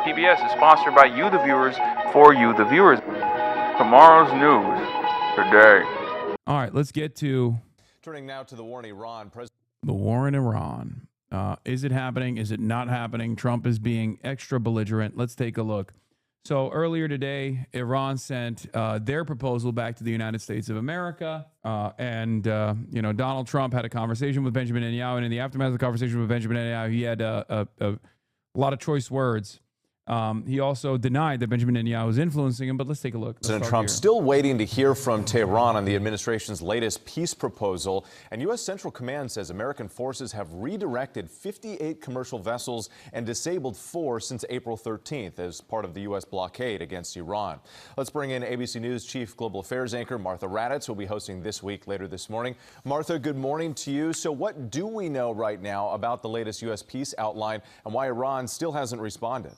PBS is sponsored by you, the viewers, for you, the viewers. Tomorrow's news today. All right, let's get to turning now to the war in Iran. The war in Iran. Is it happening? Is it not happening? Trump is being extra belligerent. Let's take a look. So earlier today, Iran sent their proposal back to the United States of America. Donald Trump had a conversation with Benjamin Netanyahu. And in the aftermath of the conversation with Benjamin Netanyahu, he had a lot of choice words. He also denied that Benjamin Netanyahu was influencing him, but let's take a look. President Trump still waiting to hear from Tehran on the administration's latest peace proposal. And U.S. Central Command says American forces have redirected 58 commercial vessels and disabled 4 since April 13th as part of the U.S. blockade against Iran. Let's bring in ABC News Chief Global Affairs anchor Martha Raddatz, who will be hosting This Week later this morning. Martha, good morning to you. So what do we know right now about the latest U.S. peace outline and why Iran still hasn't responded?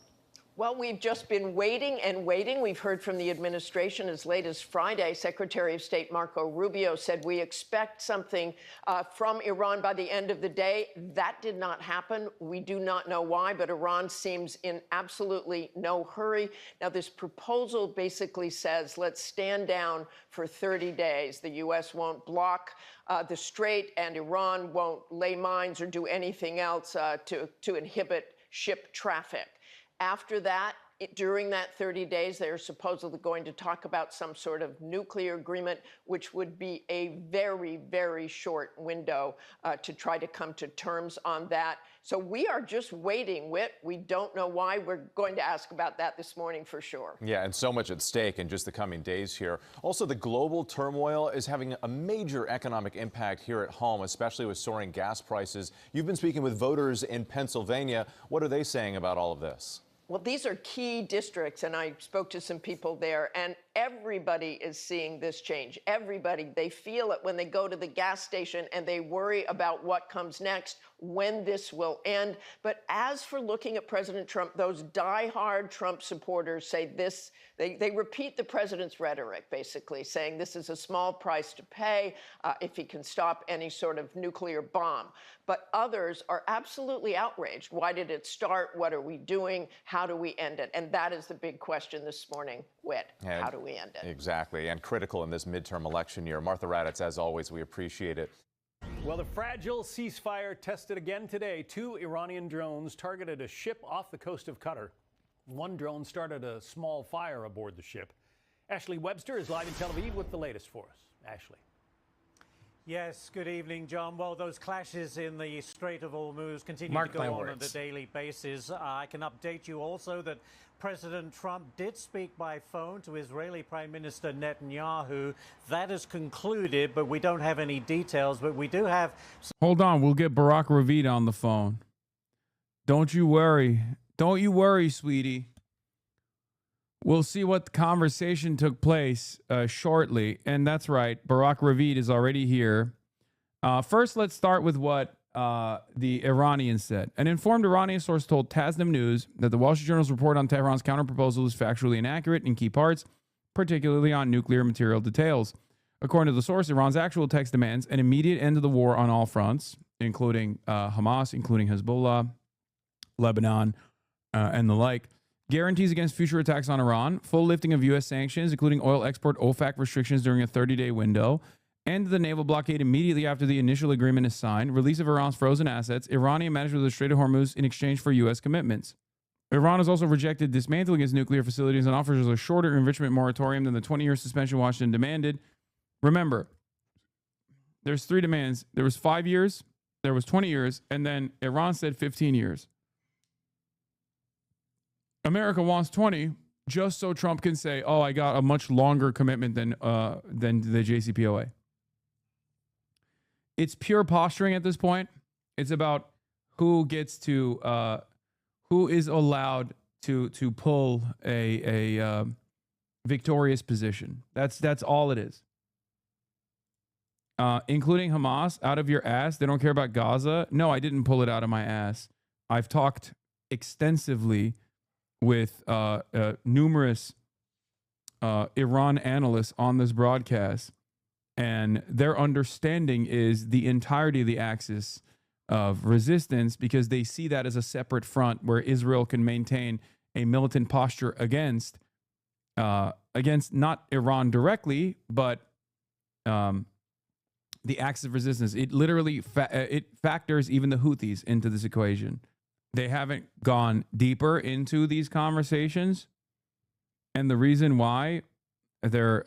Well, we've just been waiting and waiting. We've heard from the administration as late as Friday. Secretary of State Marco Rubio said we expect something from Iran by the end of the day. That did not happen. We do not know why, but Iran seems in absolutely no hurry. Now, this proposal basically says let's stand down for 30 days. The U.S. won't block the Strait, and Iran won't lay mines or do anything else to inhibit ship traffic. After that, during that 30 days, they're supposedly going to talk about some sort of nuclear agreement, which would be a very, very short window to try to come to terms on that. So we are just waiting, Whit. We don't know why. We're going to ask about that this morning for sure. Yeah, and so much at stake in just the coming days here. Also, the global turmoil is having a major economic impact here at home, especially with soaring gas prices. You've been speaking with voters in Pennsylvania. What are they saying about all of this? Well, these are key districts, and I spoke to some people there, and everybody is seeing this change. Everybody. They feel it when they go to the gas station, and they worry about what comes next, when this will end. But as for looking at President Trump, those diehard Trump supporters say this, they repeat the president's rhetoric, basically, saying this is a small price to pay if he can stop any sort of nuclear bomb. But others are absolutely outraged. Why did it start? What are we doing? How do we end it? And that is the big question this morning, Whit. How do we end it? Exactly, and critical in this midterm election year. Martha Raddatz, as always, we appreciate it. Well, the fragile ceasefire tested again today. 2 Iranian drones targeted a ship off the coast of Qatar. One drone started a small fire aboard the ship. Ashley Webster is live in Tel Aviv with the latest for us. Ashley. Yes, good evening, John. Well, those clashes in the Strait of Hormuz continue to go on a daily basis. I can update you also that President Trump did speak by phone to Israeli Prime Minister Netanyahu. That is concluded, but we don't have any details. But we do have... Hold on, we'll get Barack Ravid on the phone. Don't you worry. Don't you worry, sweetie. We'll see what conversation took place shortly. And that's right, Barack Ravid is already here. First, let's start with what the Iranians said. An informed Iranian source told Tasnim News that the Wall Street Journal's report on Tehran's counterproposal is factually inaccurate in key parts, particularly on nuclear material details. According to the source, Iran's actual text demands an immediate end to the war on all fronts, including Hamas, including Hezbollah, Lebanon, and the like. Guarantees against future attacks on Iran, full lifting of U.S. sanctions, including oil export OFAC restrictions during a 30-day window, end the naval blockade immediately after the initial agreement is signed, release of Iran's frozen assets, Iranian management of the Strait of Hormuz in exchange for U.S. commitments. Iran has also rejected dismantling its nuclear facilities and offers a shorter enrichment moratorium than the 20-year suspension Washington demanded. Remember, there's 3 demands. There was 5 years, there was 20 years, and then Iran said 15 years. America wants 20 just so Trump can say, oh, I got a much longer commitment than the JCPOA. It's pure posturing at this point. It's about who gets to, who is allowed to pull a victorious position. That's all it is. Including Hamas, out of your ass. They don't care about Gaza. No, I didn't pull it out of my ass. I've talked extensively with numerous Iran analysts on this broadcast, and their understanding is the entirety of the axis of resistance, because they see that as a separate front where Israel can maintain a militant posture against not Iran directly, but the acts of resistance. It literally it factors even the Houthis into this equation. They haven't gone deeper into these conversations, and the reason why they're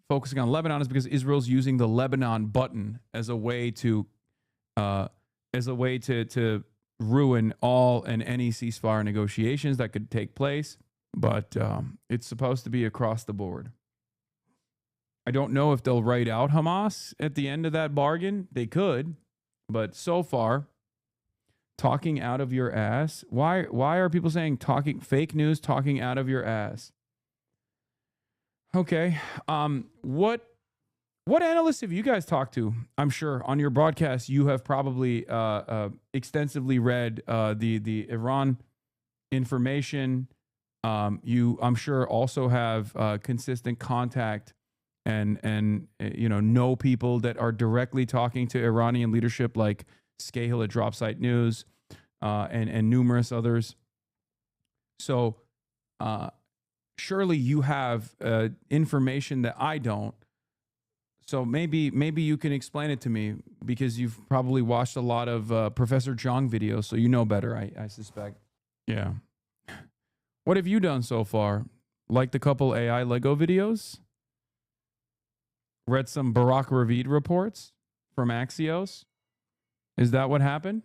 focusing on Lebanon is because Israel's using the Lebanon button as a way to ruin all and any ceasefire negotiations that could take place. But it's supposed to be across the board. I don't know if they'll write out Hamas at the end of that bargain. They could, but so far, talking out of your ass. Why are people saying fake news, talking out of your ass? Okay. What analysts have you guys talked to? I'm sure on your broadcast you have probably extensively read the Iran information. You, I'm sure, also have consistent contact and know people that are directly talking to Iranian leadership, like Scahill at Dropsite News and numerous others. So surely you have information that I don't. So maybe you can explain it to me, because you've probably watched a lot of Professor Zhang videos, so you know better, I suspect. Yeah. What have you done so far? Like the couple AI Lego videos? Read some Barack Ravid reports from Axios? Is that what happened?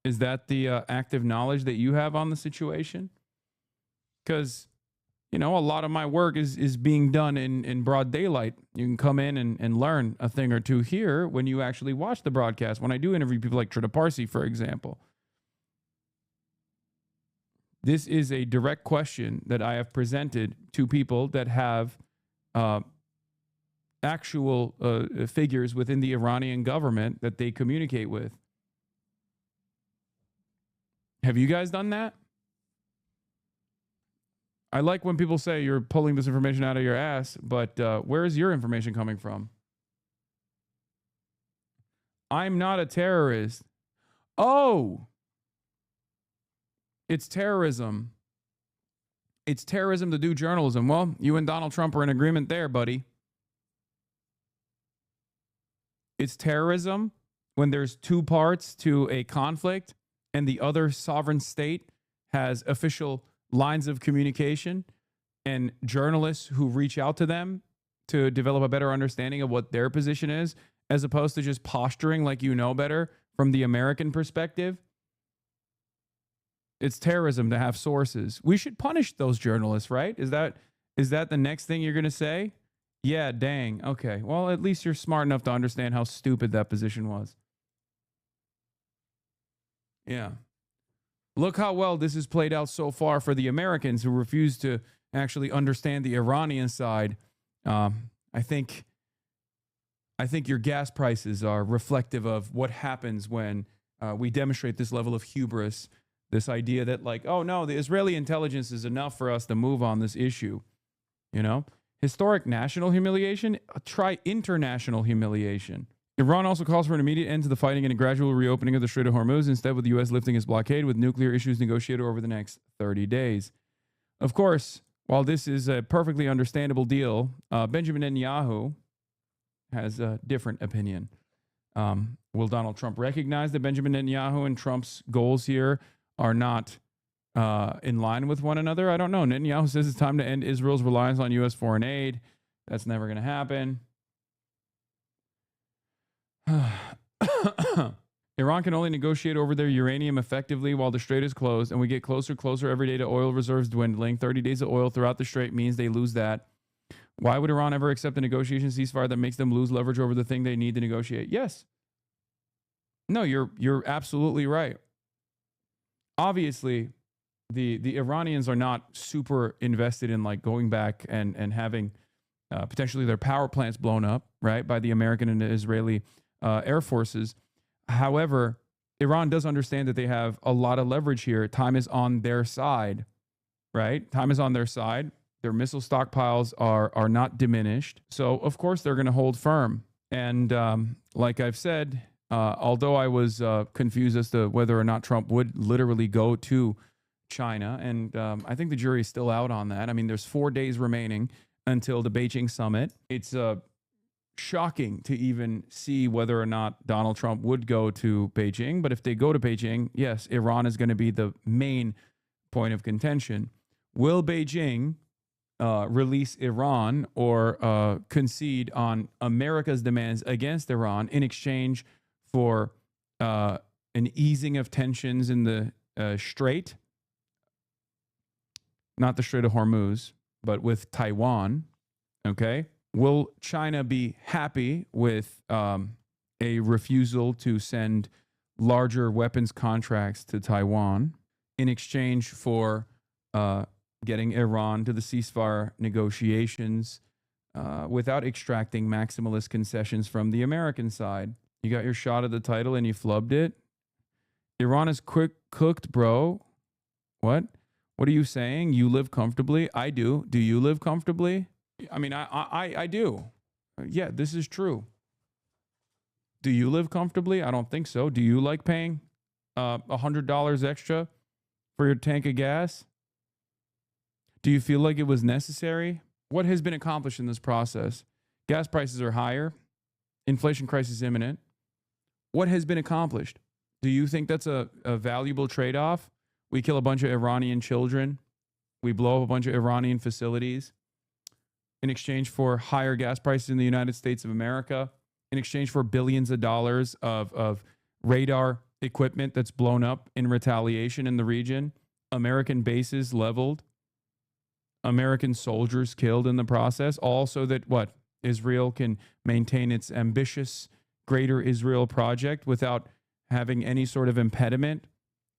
Is that the active knowledge that you have on the situation? Because, a lot of my work is being done in broad daylight. You can come in and learn a thing or two here when you actually watch the broadcast. When I do interview people like Trita Parsi, for example. This is a direct question that I have presented to people that have actual figures within the Iranian government that they communicate with. Have you guys done that? I like when people say you're pulling this information out of your ass, but where is your information coming from? I'm not a terrorist. Oh, it's terrorism. It's terrorism to do journalism. Well, you and Donald Trump are in agreement there, buddy. It's terrorism when there's two parts to a conflict and the other sovereign state has official lines of communication and journalists who reach out to them to develop a better understanding of what their position is, as opposed to just posturing like you know better from the American perspective. It's terrorism to have sources. We should punish those journalists, right? Is that the next thing you're going to say? Yeah, dang. Okay. Well, at least you're smart enough to understand how stupid that position was. Yeah. Look how well this has played out so far for the Americans who refuse to actually understand the Iranian side. I think your gas prices are reflective of what happens when we demonstrate this level of hubris, this idea that like, oh no, the Israeli intelligence is enough for us to move on this issue. Historic national humiliation, try international humiliation. Iran also calls for an immediate end to the fighting and a gradual reopening of the Strait of Hormuz, instead with the U.S. lifting its blockade with nuclear issues negotiated over the next 30 days. Of course, while this is a perfectly understandable deal, Benjamin Netanyahu has a different opinion. Will Donald Trump recognize that Benjamin Netanyahu and Trump's goals here are not in line with one another? I don't know. Netanyahu says it's time to end Israel's reliance on U.S. foreign aid. That's never going to happen. Iran can only negotiate over their uranium effectively while the strait is closed, and we get closer every day to oil reserves dwindling. 30 days of oil throughout the strait means they lose that. Why would Iran ever accept a negotiation ceasefire that makes them lose leverage over the thing they need to negotiate? Yes. No, you're absolutely right. Obviously, the Iranians are not super invested in like going back and having potentially their power plants blown up, right, by the American and the Israeli air forces. However, Iran does understand that they have a lot of leverage here. Time is on their side, right? Time is on their side. Their missile stockpiles are not diminished. So, of course, they're going to hold firm. And like I've said, although I was confused as to whether or not Trump would literally go to China. And I think the jury is still out on that. I mean, there's 4 days remaining until the Beijing summit. It's shocking to even see whether or not Donald Trump would go to Beijing. But if they go to Beijing, yes, Iran is going to be the main point of contention. Will Beijing release Iran or concede on America's demands against Iran in exchange for an easing of tensions in the Strait? Not the Strait of Hormuz, but with Taiwan. Okay. Will China be happy with a refusal to send larger weapons contracts to Taiwan in exchange for getting Iran to the ceasefire negotiations without extracting maximalist concessions from the American side? You got your shot at the title and you flubbed it. Iran is quick cooked, bro. What? What are you saying? You live comfortably? I do. Do you live comfortably? I mean, I do. Yeah, this is true. Do you live comfortably? I don't think so. Do you like paying $100 extra for your tank of gas? Do you feel like it was necessary? What has been accomplished in this process? Gas prices are higher. Inflation crisis imminent. What has been accomplished? Do you think that's a valuable trade-off? We kill a bunch of Iranian children. We blow up a bunch of Iranian facilities in exchange for higher gas prices in the United States of America, in exchange for billions of dollars of radar equipment that's blown up in retaliation in the region, American bases leveled, American soldiers killed in the process, all so that what? Israel can maintain its ambitious Greater Israel project without having any sort of impediment,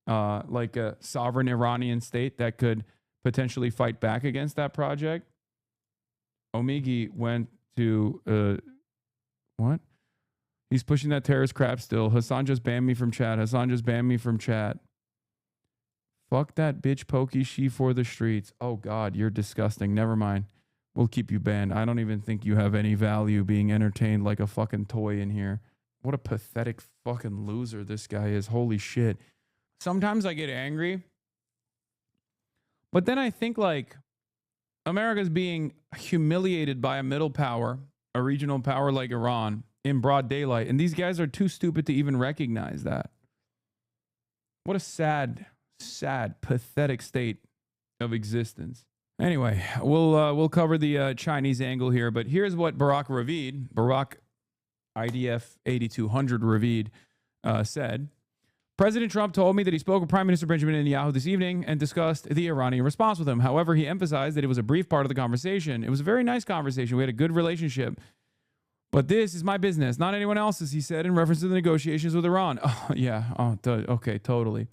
like a sovereign Iranian state that could potentially fight back against that project. Omigi went to, what? He's pushing that terrorist crap still. Hasan just banned me from chat. Hasan just banned me from chat. Fuck that bitch pokey she for the streets. Oh God, you're disgusting. Never mind. We'll keep you banned. I don't even think you have any value being entertained like a fucking toy in here. What a pathetic fucking loser this guy is. Holy shit. Sometimes I get angry, but then I think like America's being humiliated by a middle power, a regional power like Iran in broad daylight. And these guys are too stupid to even recognize that. What a sad, pathetic state of existence. Anyway, we'll cover the Chinese angle here, but here's what Barack IDF 8200 Ravid said. President Trump told me that he spoke with Prime Minister Benjamin Netanyahu this evening and discussed the Iranian response with him. However, he emphasized that it was a brief part of the conversation. It was a very nice conversation. We had a good relationship. But this is my business, not anyone else's, he said in reference to the negotiations with Iran. Oh, yeah. Oh, okay, totally.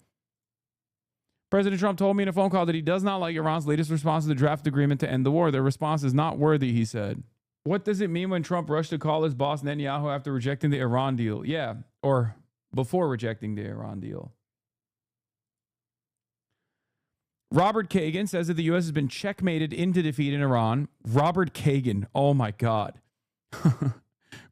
President Trump told me in a phone call that he does not like Iran's latest response to the draft agreement to end the war. Their response is not worthy, he said. What does it mean when Trump rushed to call his boss Netanyahu after rejecting the Iran deal? Yeah, or before rejecting the Iran deal. Robert Kagan says that the U.S. has been checkmated into defeat in Iran. Robert Kagan, oh my God.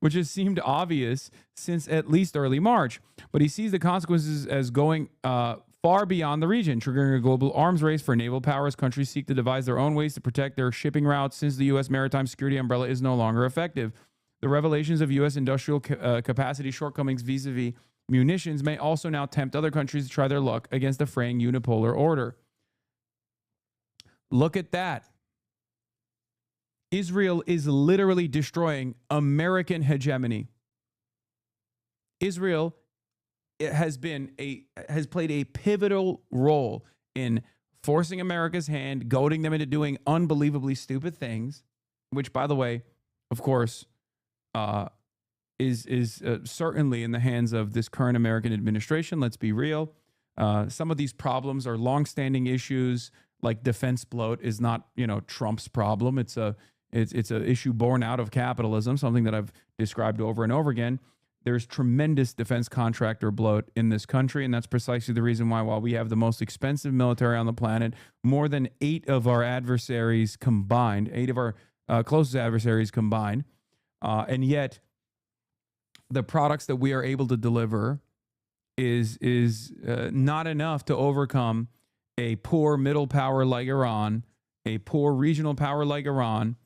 Which has seemed obvious since at least early March. But he sees the consequences as going far beyond the region, triggering a global arms race for naval power as countries seek to devise their own ways to protect their shipping routes since the U.S. maritime security umbrella is no longer effective. The revelations of U.S. industrial capacity shortcomings vis-a-vis munitions may also now tempt other countries to try their luck against the fraying unipolar order. Look at that. Israel is literally destroying American hegemony. Israel has played a pivotal role in forcing America's hand, goading them into doing unbelievably stupid things, which, by the way, of course, is certainly in the hands of this current American administration. Let's be real. Some of these problems are longstanding issues, like defense bloat is not, Trump's problem. It's an issue born out of capitalism, something that I've described over and over again. There's tremendous defense contractor bloat in this country, and that's precisely the reason why, while we have the most expensive military on the planet, more than 8 of our adversaries combined, 8 of our closest adversaries combined, and yet the products that we are able to deliver is not enough to overcome a poor middle power like Iran, a poor regional power like Iran,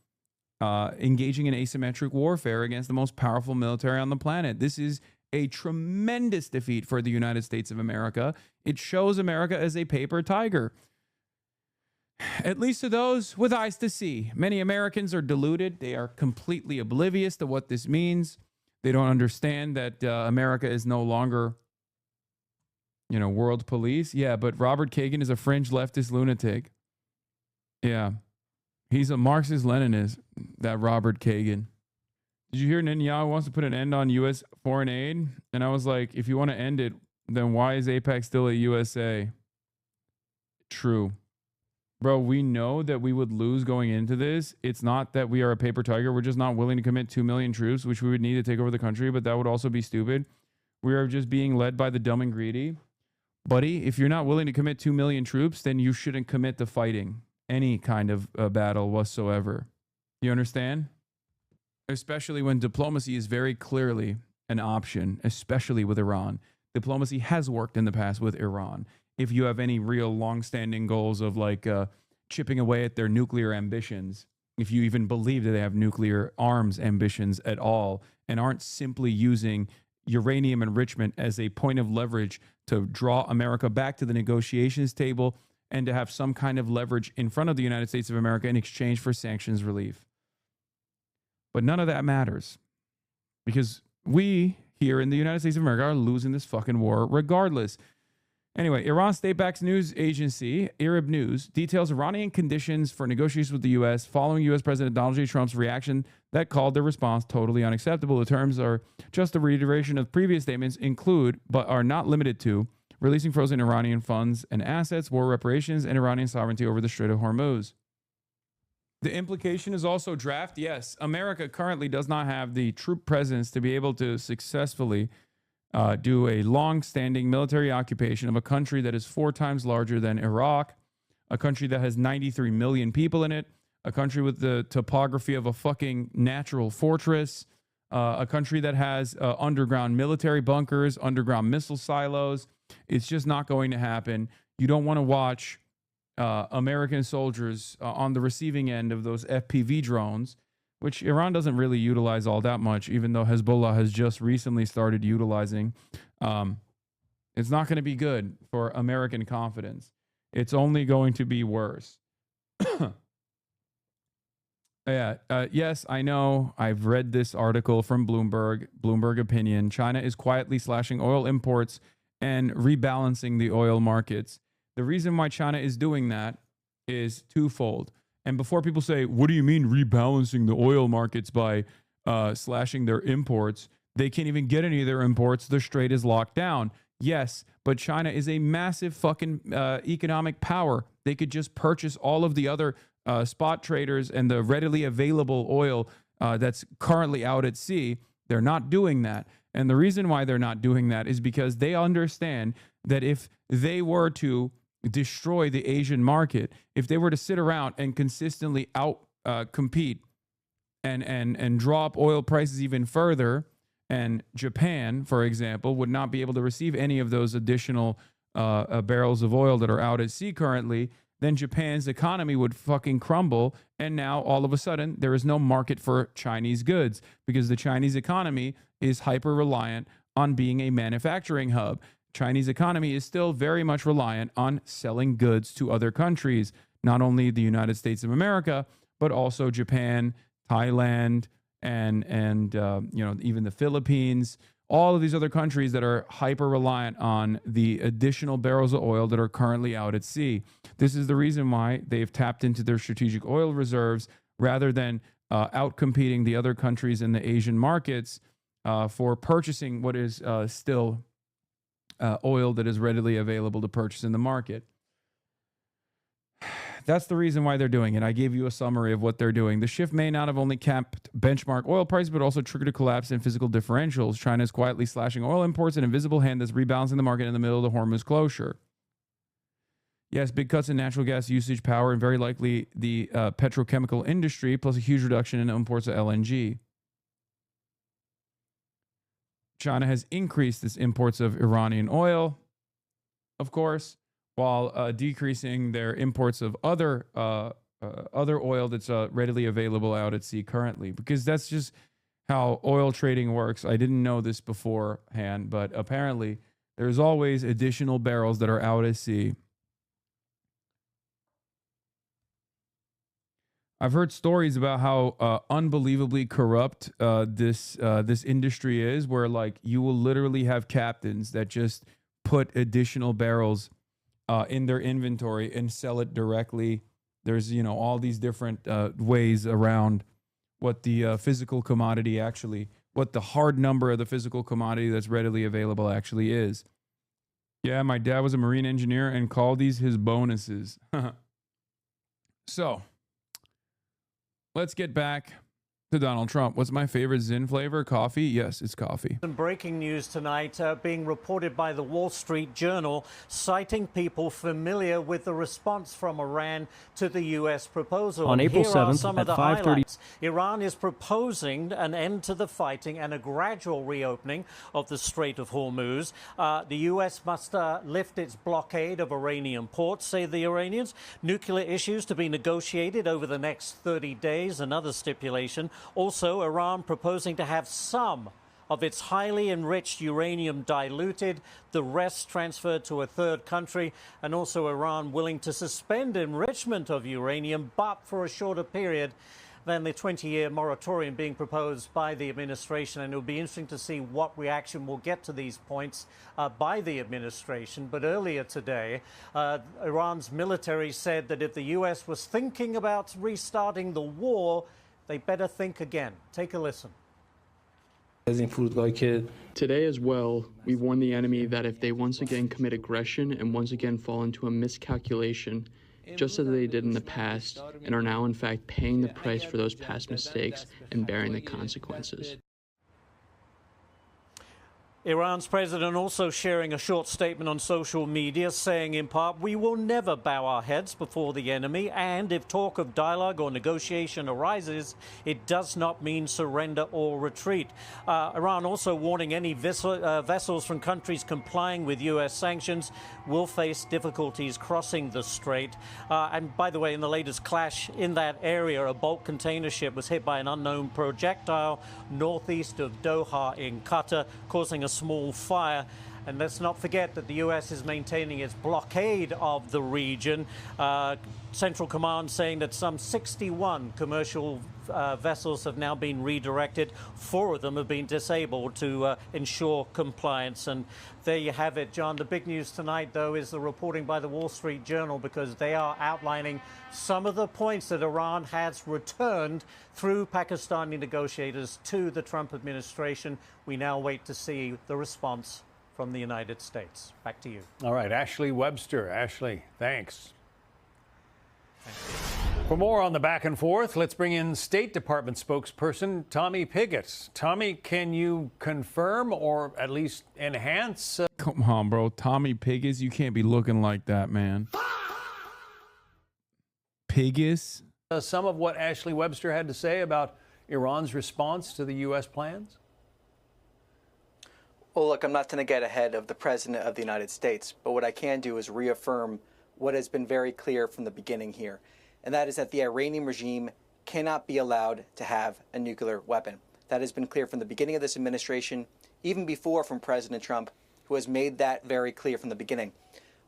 engaging in asymmetric warfare against the most powerful military on the planet. This is a tremendous defeat for the United States of America. It shows America as a paper tiger. At least to those with eyes to see. Many Americans are deluded. They are completely oblivious to what this means. They don't understand that America is no longer, world police. Yeah, but Robert Kagan is a fringe leftist lunatic. Yeah. He's a Marxist-Leninist, that Robert Kagan. Did you hear Netanyahu wants to put an end on U.S. foreign aid? And I was like, if you want to end it, then why is AIPAC still at USA? True. Bro, we know that we would lose going into this. It's not that we are a paper tiger. We're just not willing to commit 2 million troops, which we would need to take over the country, but that would also be stupid. We are just being led by the dumb and greedy. Buddy, if you're not willing to commit 2 million troops, then you shouldn't commit to fighting any kind of battle whatsoever. You understand? Especially when diplomacy is very clearly an option, especially with Iran. Diplomacy has worked in the past with Iran. If you have any real long-standing goals of chipping away at their nuclear ambitions, if you even believe that they have nuclear arms ambitions at all, and aren't simply using uranium enrichment as a point of leverage to draw America back to the negotiations table and to have some kind of leverage in front of the United States of America in exchange for sanctions relief. But none of that matters because we here in the United States of America are losing this fucking war regardless. Anyway, Iran state-backed news agency, Arab News, details Iranian conditions for negotiations with the U.S. following U.S. President Donald J. Trump's reaction that called their response totally unacceptable. The terms are just a reiteration of previous statements, include, but are not limited to, releasing frozen Iranian funds and assets, war reparations, and Iranian sovereignty over the Strait of Hormuz. The implication is also draft. Yes, America currently does not have the troop presence to be able to successfully do a long-standing military occupation of a country that is 4 times larger than Iraq, a country that has 93 million people in it, a country with the topography of a fucking natural fortress, a country that has underground military bunkers, underground missile silos. It's just not going to happen. You don't want to watch American soldiers on the receiving end of those FPV drones, which Iran doesn't really utilize all that much, even though Hezbollah has just recently started utilizing. It's not going to be good for American confidence. It's only going to be worse. Yes, I know. I've read this article from Bloomberg Opinion. China is quietly slashing oil imports and rebalancing the oil markets. The reason why China is doing that is twofold. And before people say, what do you mean rebalancing the oil markets by slashing their imports? They can't even get any of their imports. The strait is locked down. Yes, but China is a massive fucking economic power. They could just purchase all of the other spot traders and the readily available oil that's currently out at sea. They're not doing that. And the reason why they're not doing that is because they understand that if they were to destroy the Asian market, if they were to sit around and consistently compete and drop oil prices even further, and Japan, for example, would not be able to receive any of those additional barrels of oil that are out at sea currently, then Japan's economy would fucking crumble. And now all of a sudden there is no market for Chinese goods because the Chinese economy is hyper reliant on being a manufacturing hub. Chinese economy is still very much reliant on selling goods to other countries, not only the United States of America, but also Japan, Thailand, and even the Philippines, all of these other countries that are hyper reliant on the additional barrels of oil that are currently out at sea. This is the reason why they've tapped into their strategic oil reserves rather than outcompeting the other countries in the Asian markets for purchasing what is still oil that is readily available to purchase in the market. That's the reason why they're doing it. I gave you a summary of what they're doing. The shift may not have only capped benchmark oil price, but also triggered a collapse in physical differentials. China is quietly slashing oil imports, an invisible hand that's rebalancing the market in the middle of the Hormuz closure. Yes, big cuts in natural gas usage, power, and very likely the petrochemical industry, plus a huge reduction in imports of LNG. China has increased its imports of Iranian oil, of course, while decreasing their imports of other oil that's readily available out at sea currently, because that's just how oil trading works. I didn't know this beforehand, but apparently there's always additional barrels that are out at sea. I've heard stories about how unbelievably corrupt this industry is, where like you will literally have captains that just put additional barrels in their inventory and sell it directly. There's, you know, all these different ways around what the physical commodity actually, what the hard number of the physical commodity that's readily available actually is. Yeah, my dad was a marine engineer and called these his bonuses. So, let's get back to Donald Trump. What's my favorite Zyn flavor? Coffee? Yes, it's coffee. Some breaking news tonight being reported by the Wall Street Journal, citing people familiar with the response from Iran to the U.S. proposal. On April 7th at 5:30, Iran is proposing an end to the fighting and a gradual reopening of the Strait of Hormuz. The U.S. must lift its blockade of Iranian ports, say the Iranians. Nuclear issues to be negotiated over the next 30 days, another stipulation. Also, Iran proposing to have some of its highly enriched uranium diluted, the rest transferred to a third country, and also Iran willing to suspend enrichment of uranium, but for a shorter period than the 20-year moratorium being proposed by the administration. And it'll be interesting to see what reaction we'll get to these points by the administration. But earlier today, Iran's military said that if the U.S. was thinking about restarting the war, they better think again. Take a listen. Today as well, we warn the enemy that if they once again commit aggression and once again fall into a miscalculation, just as they did in the past, and are now in fact paying the price for those past mistakes and bearing the consequences. Iran's president also sharing a short statement on social media saying in part, "We will never bow our heads before the enemy, and if talk of dialogue or negotiation arises, it does not mean surrender or retreat." Iran also warning any vessels from countries complying with U.S. sanctions will face difficulties crossing the strait. And by the way, in the latest clash in that area, a bulk container ship was hit by an unknown projectile northeast of Doha in Qatar, causing a small fire. And let's not forget that the U.S. is maintaining its blockade of the region. Central Command saying that some 61 commercial vessels have now been redirected. 4 of them have been disabled to ensure compliance. And there you have it, John. The big news tonight, though, is the reporting by the Wall Street Journal, because they are outlining some of the points that Iran has returned through Pakistani negotiators to the Trump administration. We now wait to see the response from the United States. Back to you. All right, Ashley Webster. Ashley, thanks. For more on the back and forth, let's bring in State Department spokesperson Tommy Pigott. Tommy, can you confirm or at least enhance? Come on, bro. Tommy Piggis, you can't be looking like that, man. Piggis? Some of what Ashley Webster had to say about Iran's response to the U.S. plans? Well, look, I'm not going to get ahead of the President of the United States, but what I can do is reaffirm what has been very clear from the beginning here, and that is that the Iranian regime cannot be allowed to have a nuclear weapon. That has been clear from the beginning of this administration, even before from President Trump, who has made that very clear from the beginning.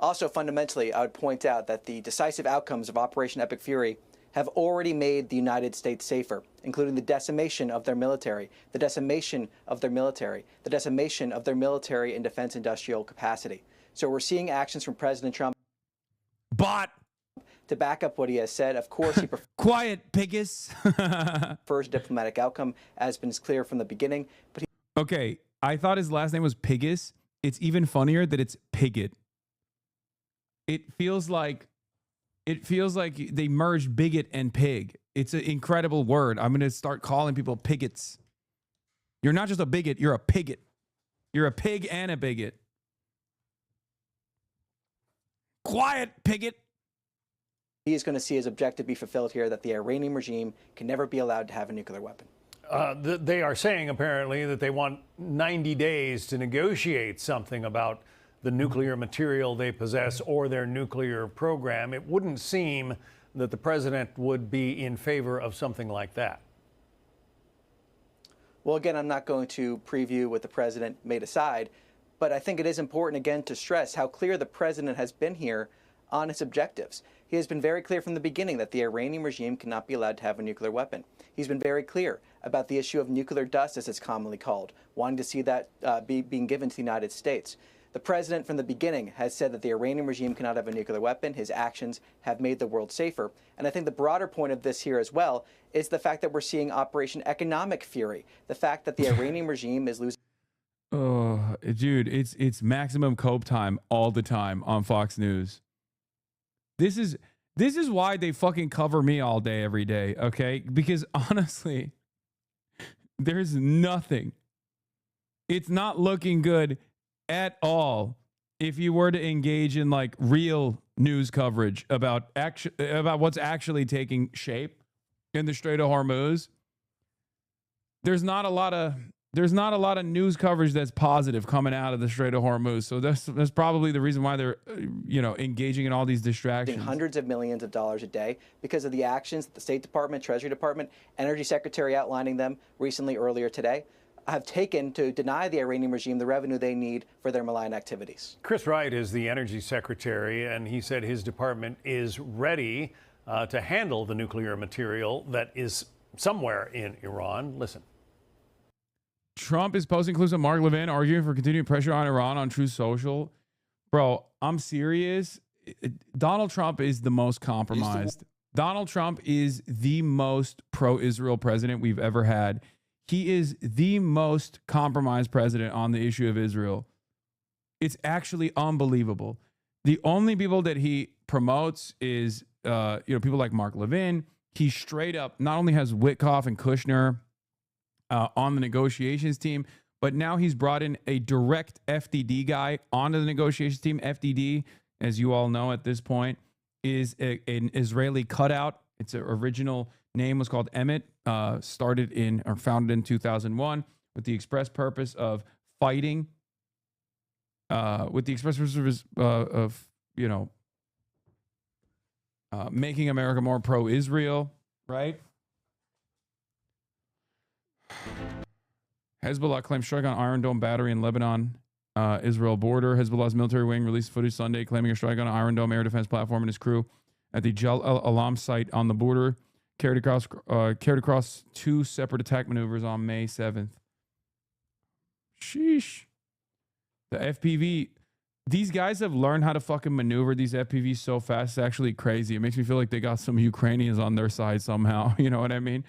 Also, fundamentally, I would point out that the decisive outcomes of Operation Epic Fury have already made the United States safer, including the decimation of their military, the decimation of their military, the decimation of their military and defense industrial capacity. So we're seeing actions from President Trump to back up what he has said. Of course, he Quiet, Piggis. prefers diplomatic outcome, as been clear from the beginning. But Okay, I thought his last name was Piggis. It's even funnier that it's Piggott. It feels like they merged bigot and pig. It's an incredible word. I'm going to start calling people pigots. You're not just a bigot, you're a pigot. You're a pig and a bigot. Quiet, Piggott. he is going to see his objective be fulfilled here, that the Iranian regime can never be allowed to have a nuclear weapon. They are saying apparently that they want 90 days to negotiate something about the nuclear material they possess or their nuclear program, it wouldn't seem that the president would be in favor of something like that. Well, again, I'm not going to preview what the president made aside, but I think it is important, again, to stress how clear the president has been here on his objectives. He has been very clear from the beginning that the Iranian regime cannot be allowed to have a nuclear weapon. He's been very clear about the issue of nuclear dust, as it's commonly called, wanting to see that being given to the United States. The president from the beginning has said that the Iranian regime cannot have a nuclear weapon. His actions have made the world safer. And I think the broader point of this here as well is the fact that we're seeing Operation Economic Fury, the fact that the Iranian regime is losing. Oh, dude, it's maximum cope time all the time on Fox News. This is why they fucking cover me all day, every day, okay? Because honestly, there's nothing. It's not looking good at all if you were to engage in like real news coverage about what's actually taking shape in the Strait of Hormuz. There's not a lot of news coverage that's positive coming out of the Strait of Hormuz. So that's probably the reason why they're engaging in all these distractions. Hundreds of millions of dollars a day because of the actions that the State Department, Treasury Department, Energy Secretary outlining them earlier today, have taken to deny the Iranian regime the revenue they need for their malign activities. Chris Wright is the Energy Secretary, and he said his department is ready to handle the nuclear material that is somewhere in Iran. Listen. Trump is posting clips of Mark Levin arguing for continued pressure on Iran on Truth Social. Bro, I'm serious. Donald Trump is the most compromised. Donald Trump is the most pro-Israel president we've ever had. He is the most compromised president on the issue of Israel. It's actually unbelievable. The only people that he promotes is people like Mark Levin. He straight up not only has Witkoff and Kushner on the negotiations team, but now he's brought in a direct FDD guy onto the negotiations team. FDD, as you all know at this point, is an Israeli cutout. Its original name was called Emmett, founded in 2001 with the express purpose of fighting, making America more pro-Israel, right? Hezbollah claims strike on Iron Dome battery in Lebanon, Israel border. Hezbollah's military wing released footage Sunday claiming a strike on an Iron Dome air defense platform and his crew at the Jal al-Alam site on the border. Carried across two separate attack maneuvers on May 7th. Sheesh. The FPV. These guys have learned how to fucking maneuver these FPVs so fast. It's actually crazy. It makes me feel like they got some Ukrainians on their side somehow. You know what I mean?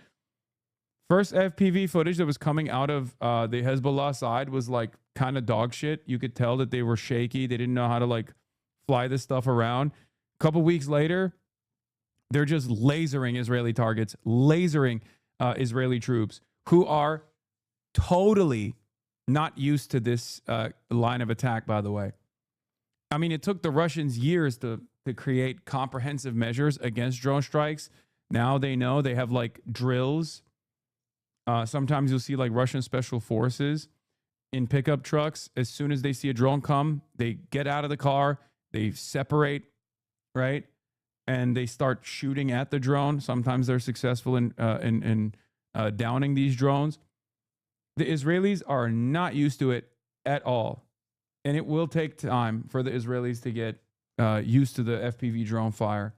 First FPV footage that was coming out of the Hezbollah side was like kind of dog shit. You could tell that they were shaky. They didn't know how to like fly this stuff around. A couple weeks later, they're just lasering Israeli targets, lasering Israeli troops who are totally not used to this line of attack, by the way. I mean, it took the Russians years to create comprehensive measures against drone strikes. Now they know. They have like drills. Sometimes you'll see like Russian special forces in pickup trucks. As soon as they see a drone come, they get out of the car, they separate, right? And they start shooting at the drone. Sometimes they're successful in downing these drones. The Israelis are not used to it at all. And it will take time for the Israelis to get used to the FPV drone fire.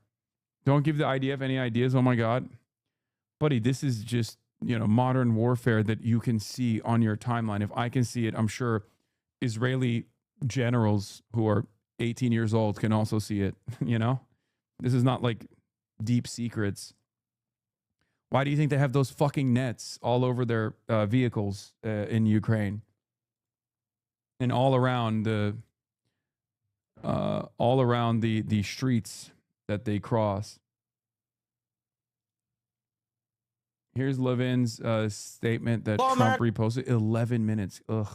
Don't give the IDF any ideas. Oh my God. Buddy, this is just, modern warfare that you can see on your timeline. If I can see it, I'm sure Israeli generals who are 18 years old can also see it, This is not like deep secrets. Why do you think they have those fucking nets all over their vehicles in Ukraine and all around the streets that they cross? Here's Levin's statement that Trump reposted. 11 minutes. Ugh.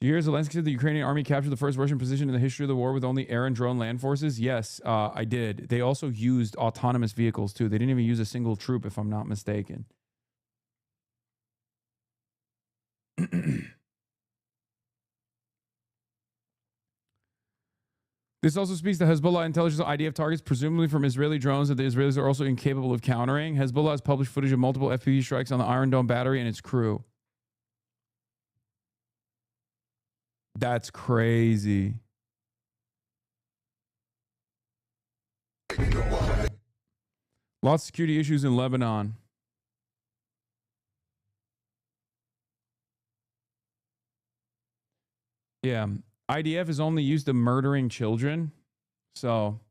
You hear Zelensky said the Ukrainian army captured the first Russian position in the history of the war with only air and drone land forces? Yes, I did. They also used autonomous vehicles, too. They didn't even use a single troop, if I'm not mistaken. This also speaks to Hezbollah intelligence IDF targets, presumably from Israeli drones, that the Israelis are also incapable of countering. Hezbollah has published footage of multiple FPV strikes on the Iron Dome battery and its crew. That's crazy. Lots of security issues in Lebanon. Yeah. IDF is only used to murdering children. So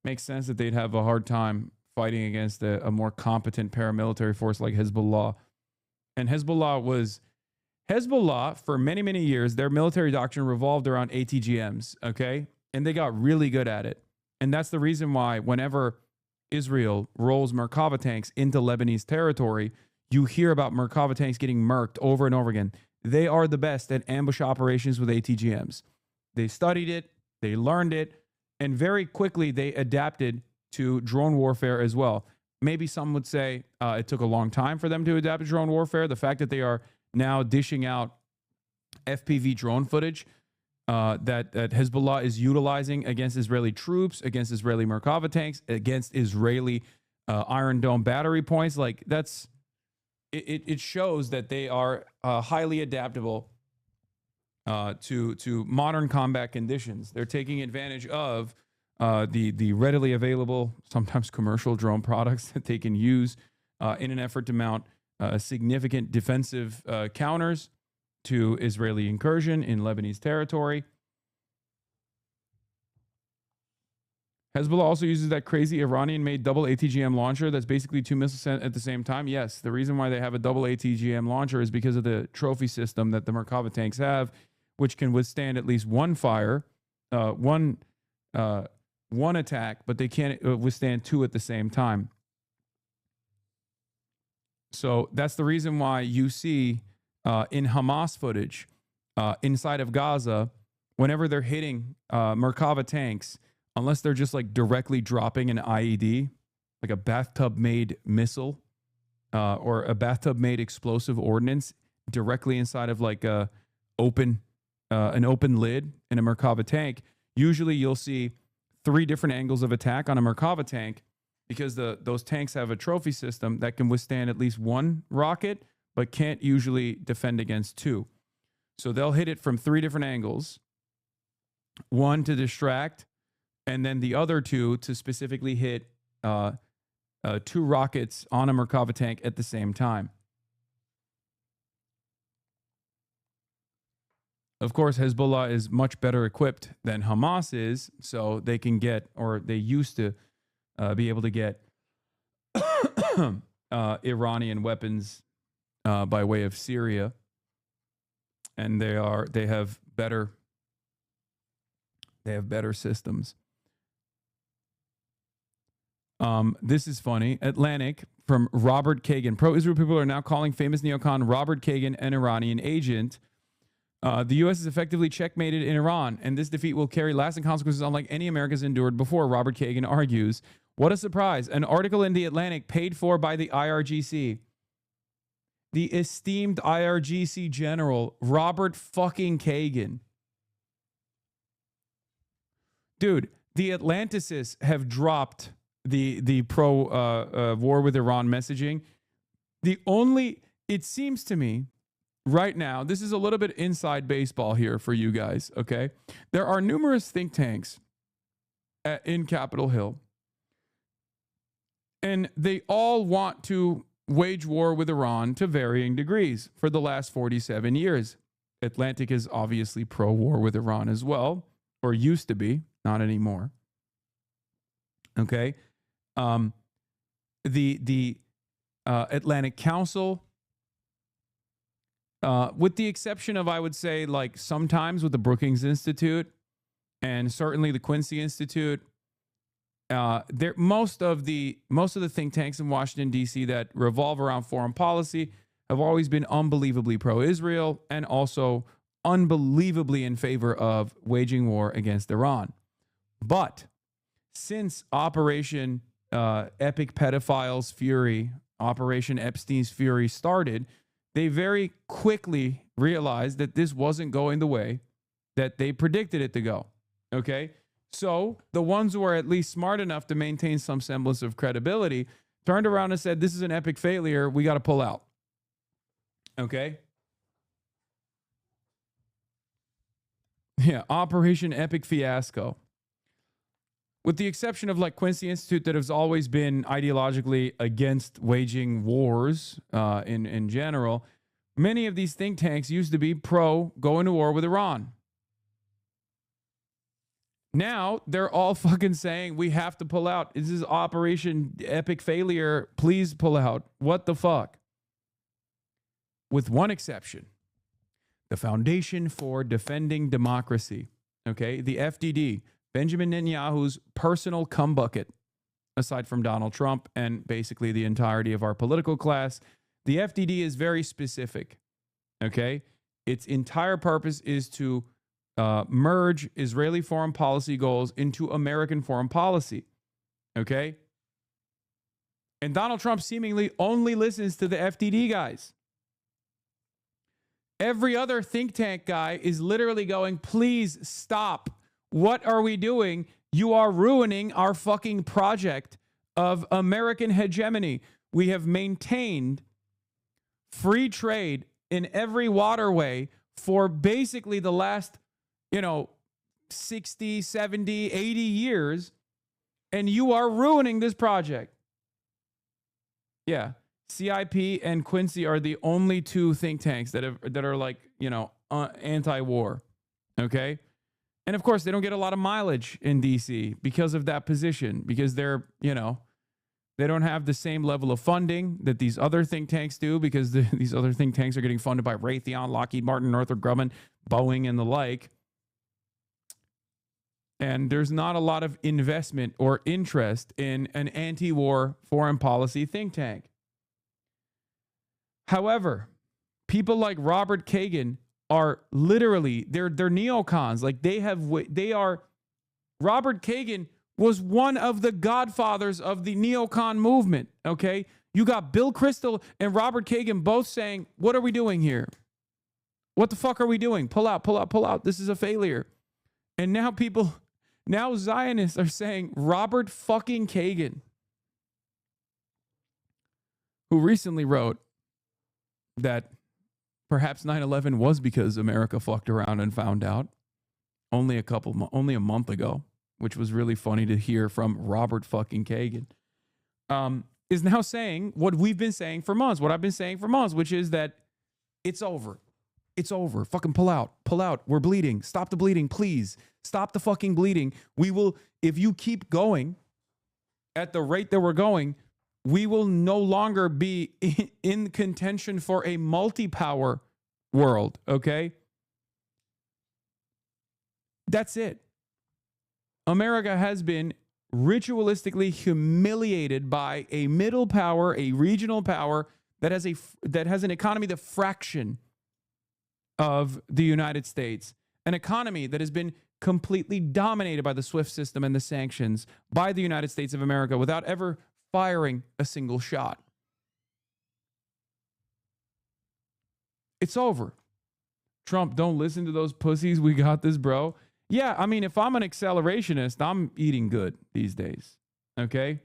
makes sense that they'd have a hard time fighting against a more competent paramilitary force like Hezbollah. And Hezbollah, for many, many years, their military doctrine revolved around ATGMs, okay? And they got really good at it. And that's the reason why whenever Israel rolls Merkava tanks into Lebanese territory, you hear about Merkava tanks getting murked over and over again. They are the best at ambush operations with ATGMs. They studied it, they learned it, and very quickly they adapted to drone warfare as well. Maybe some would say it took a long time for them to adapt to drone warfare. The fact that they are now dishing out FPV drone footage that Hezbollah is utilizing against Israeli troops, against Israeli Merkava tanks, against Israeli Iron Dome battery points, like that's it shows that they are highly adaptable to modern combat conditions. They're taking advantage of the readily available, sometimes commercial drone products that they can use in an effort to mount significant defensive counters to Israeli incursion in Lebanese territory. Hezbollah also uses that crazy Iranian-made double ATGM launcher that's basically 2 missiles sent at the same time. Yes, the reason why they have a double ATGM launcher is because of the trophy system that the Merkava tanks have, which can withstand at least one fire, one attack, but they can't withstand 2 at the same time. So that's the reason why you see in Hamas footage inside of Gaza, whenever they're hitting Merkava tanks, unless they're just like directly dropping an IED, like a bathtub-made missile or a bathtub-made explosive ordnance directly inside of like an open lid in a Merkava tank, usually you'll see 3 different angles of attack on a Merkava tank because those tanks have a trophy system that can withstand at least 1 rocket, but can't usually defend against 2. So they'll hit it from 3 different angles, 1 to distract, and then the other 2 to specifically hit 2 rockets on a Merkava tank at the same time. Of course, Hezbollah is much better equipped than Hamas is, so they can get, or they used to be able to get Iranian weapons by way of Syria, and they have better systems. This is funny. Atlantic from Robert Kagan. Pro-Israel people are now calling famous neocon Robert Kagan an Iranian agent. The U.S. is effectively checkmated in Iran, and this defeat will carry lasting consequences unlike any America's endured before, Robert Kagan argues. What a surprise. An article in The Atlantic paid for by the IRGC. The esteemed IRGC general, Robert fucking Kagan. Dude, the Atlanticists have dropped the pro war with Iran messaging. It seems to me right now, this is a little bit inside baseball here for you guys, okay? There are numerous think tanks in Capitol Hill, and they all want to wage war with Iran to varying degrees for the last 47 years. Atlantic is obviously pro-war with Iran as well, or used to be, not anymore. Okay? The Atlantic Council, with the exception of, I would say, like sometimes with the Brookings Institute and certainly the Quincy Institute, most of the think tanks in Washington, D.C. that revolve around foreign policy have always been unbelievably pro-Israel and also unbelievably in favor of waging war against Iran. But since Operation Epic Pedophiles Fury, Operation Epstein's Fury started, they very quickly realized that this wasn't going the way that they predicted it to go. Okay? So the ones who are at least smart enough to maintain some semblance of credibility turned around and said, this is an epic failure. We got to pull out. Okay? Yeah, Operation Epic Fiasco. With the exception of like Quincy Institute that has always been ideologically against waging wars in general, many of these think tanks used to be pro going to war with Iran. Now they're all fucking saying we have to pull out. This is Operation Epic Failure. Please pull out. What the fuck? With one exception, the Foundation for Defending Democracy. Okay, the FDD. Benjamin Netanyahu's personal cum bucket, aside from Donald Trump and basically the entirety of our political class. The FDD is very specific, okay? Its entire purpose is to merge Israeli foreign policy goals into American foreign policy, okay? And Donald Trump seemingly only listens to the FDD guys. Every other think tank guy is literally going, please stop. What are we doing? You are ruining our fucking project of American hegemony. We have maintained free trade in every waterway for basically the last, 60, 70, 80 years, and you are ruining this project. Yeah, CIP and Quincy are the only two think tanks that are like, anti-war, okay? And of course, they don't get a lot of mileage in DC because of that position, because they're, they don't have the same level of funding that these other think tanks do, because these other think tanks are getting funded by Raytheon, Lockheed Martin, Northrop Grumman, Boeing, and the like. And there's not a lot of investment or interest in an anti-war foreign policy think tank. However, people like Robert Kagan are literally, they're neocons. Like Robert Kagan was one of the godfathers of the neocon movement, okay? You got Bill Kristol and Robert Kagan both saying, what are we doing here? What the fuck are we doing? Pull out, pull out, pull out. This is a failure. And now Zionists are saying Robert fucking Kagan, who recently wrote that perhaps 9/11 was because America fucked around and found out only a month ago, which was really funny to hear from Robert fucking Kagan, is now saying what we've been saying for months, what I've been saying for months, which is that it's over. It's over. Fucking pull out. Pull out. We're bleeding. Stop the bleeding, please. Stop the fucking bleeding. We will, if you keep going at the rate that we're going, we will no longer be in contention for a multi-power world, okay? That's it. America has been ritualistically humiliated by a middle power, a regional power that has an economy the fraction of the United States, an economy that has been completely dominated by the SWIFT system and the sanctions by the United States of America without ever firing a single shot. It's over. Trump, don't listen to those pussies. We got this, bro. Yeah, I mean, if I'm an accelerationist, I'm eating good these days, okay?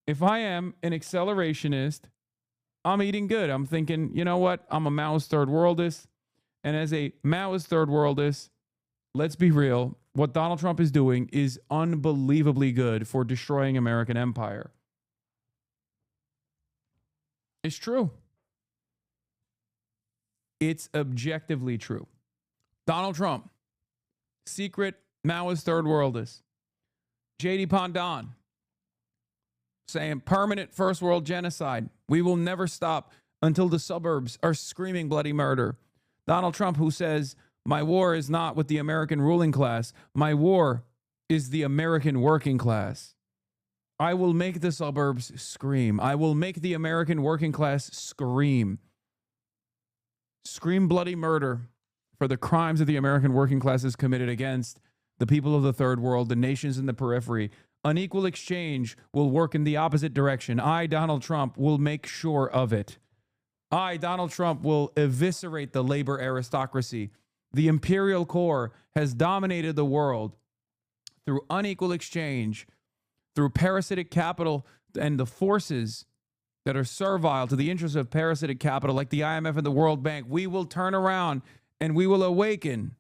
If I am an accelerationist, I'm eating good. I'm thinking, you know what? I'm a Maoist third worldist. And as a Maoist third worldist, let's be real. What Donald Trump is doing is unbelievably good for destroying American empire. It's true. It's objectively true. Donald Trump, secret Maoist third worldist. J.D. Pandon saying permanent first world genocide. We will never stop until the suburbs are screaming bloody murder. Donald Trump, who says, my war is not with the American ruling class. My war is the American working class. I will make the suburbs scream. I will make the American working class scream. Scream bloody murder for the crimes that the American working class has committed against the people of the third world, the nations in the periphery. Unequal exchange will work in the opposite direction. I, Donald Trump, will make sure of it. I, Donald Trump, will eviscerate the labor aristocracy. The imperial core has dominated the world through unequal exchange, through parasitic capital and the forces that are servile to the interests of parasitic capital like the IMF and the World Bank, we will turn around and we will awaken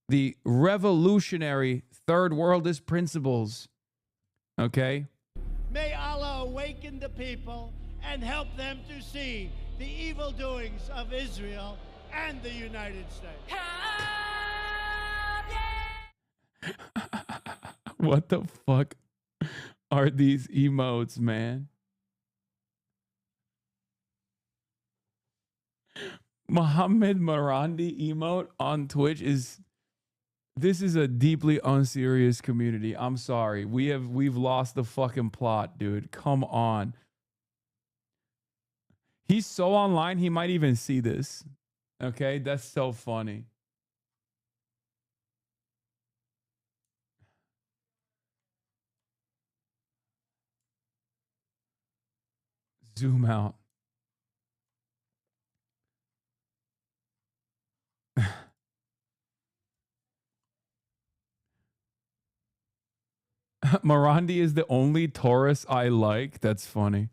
the revolutionary third worldist principles. Okay? May Allah awaken the people and help them to see the evil doings of Israel and the United States. What the fuck are these emotes, man? Mohammed Marandi emote on Twitch this is a deeply unserious community. I'm sorry. We've lost the fucking plot, dude. Come on. He's so online, he might even see this. Okay? That's so funny. Zoom out. Marandi is the only Taurus I like. That's funny.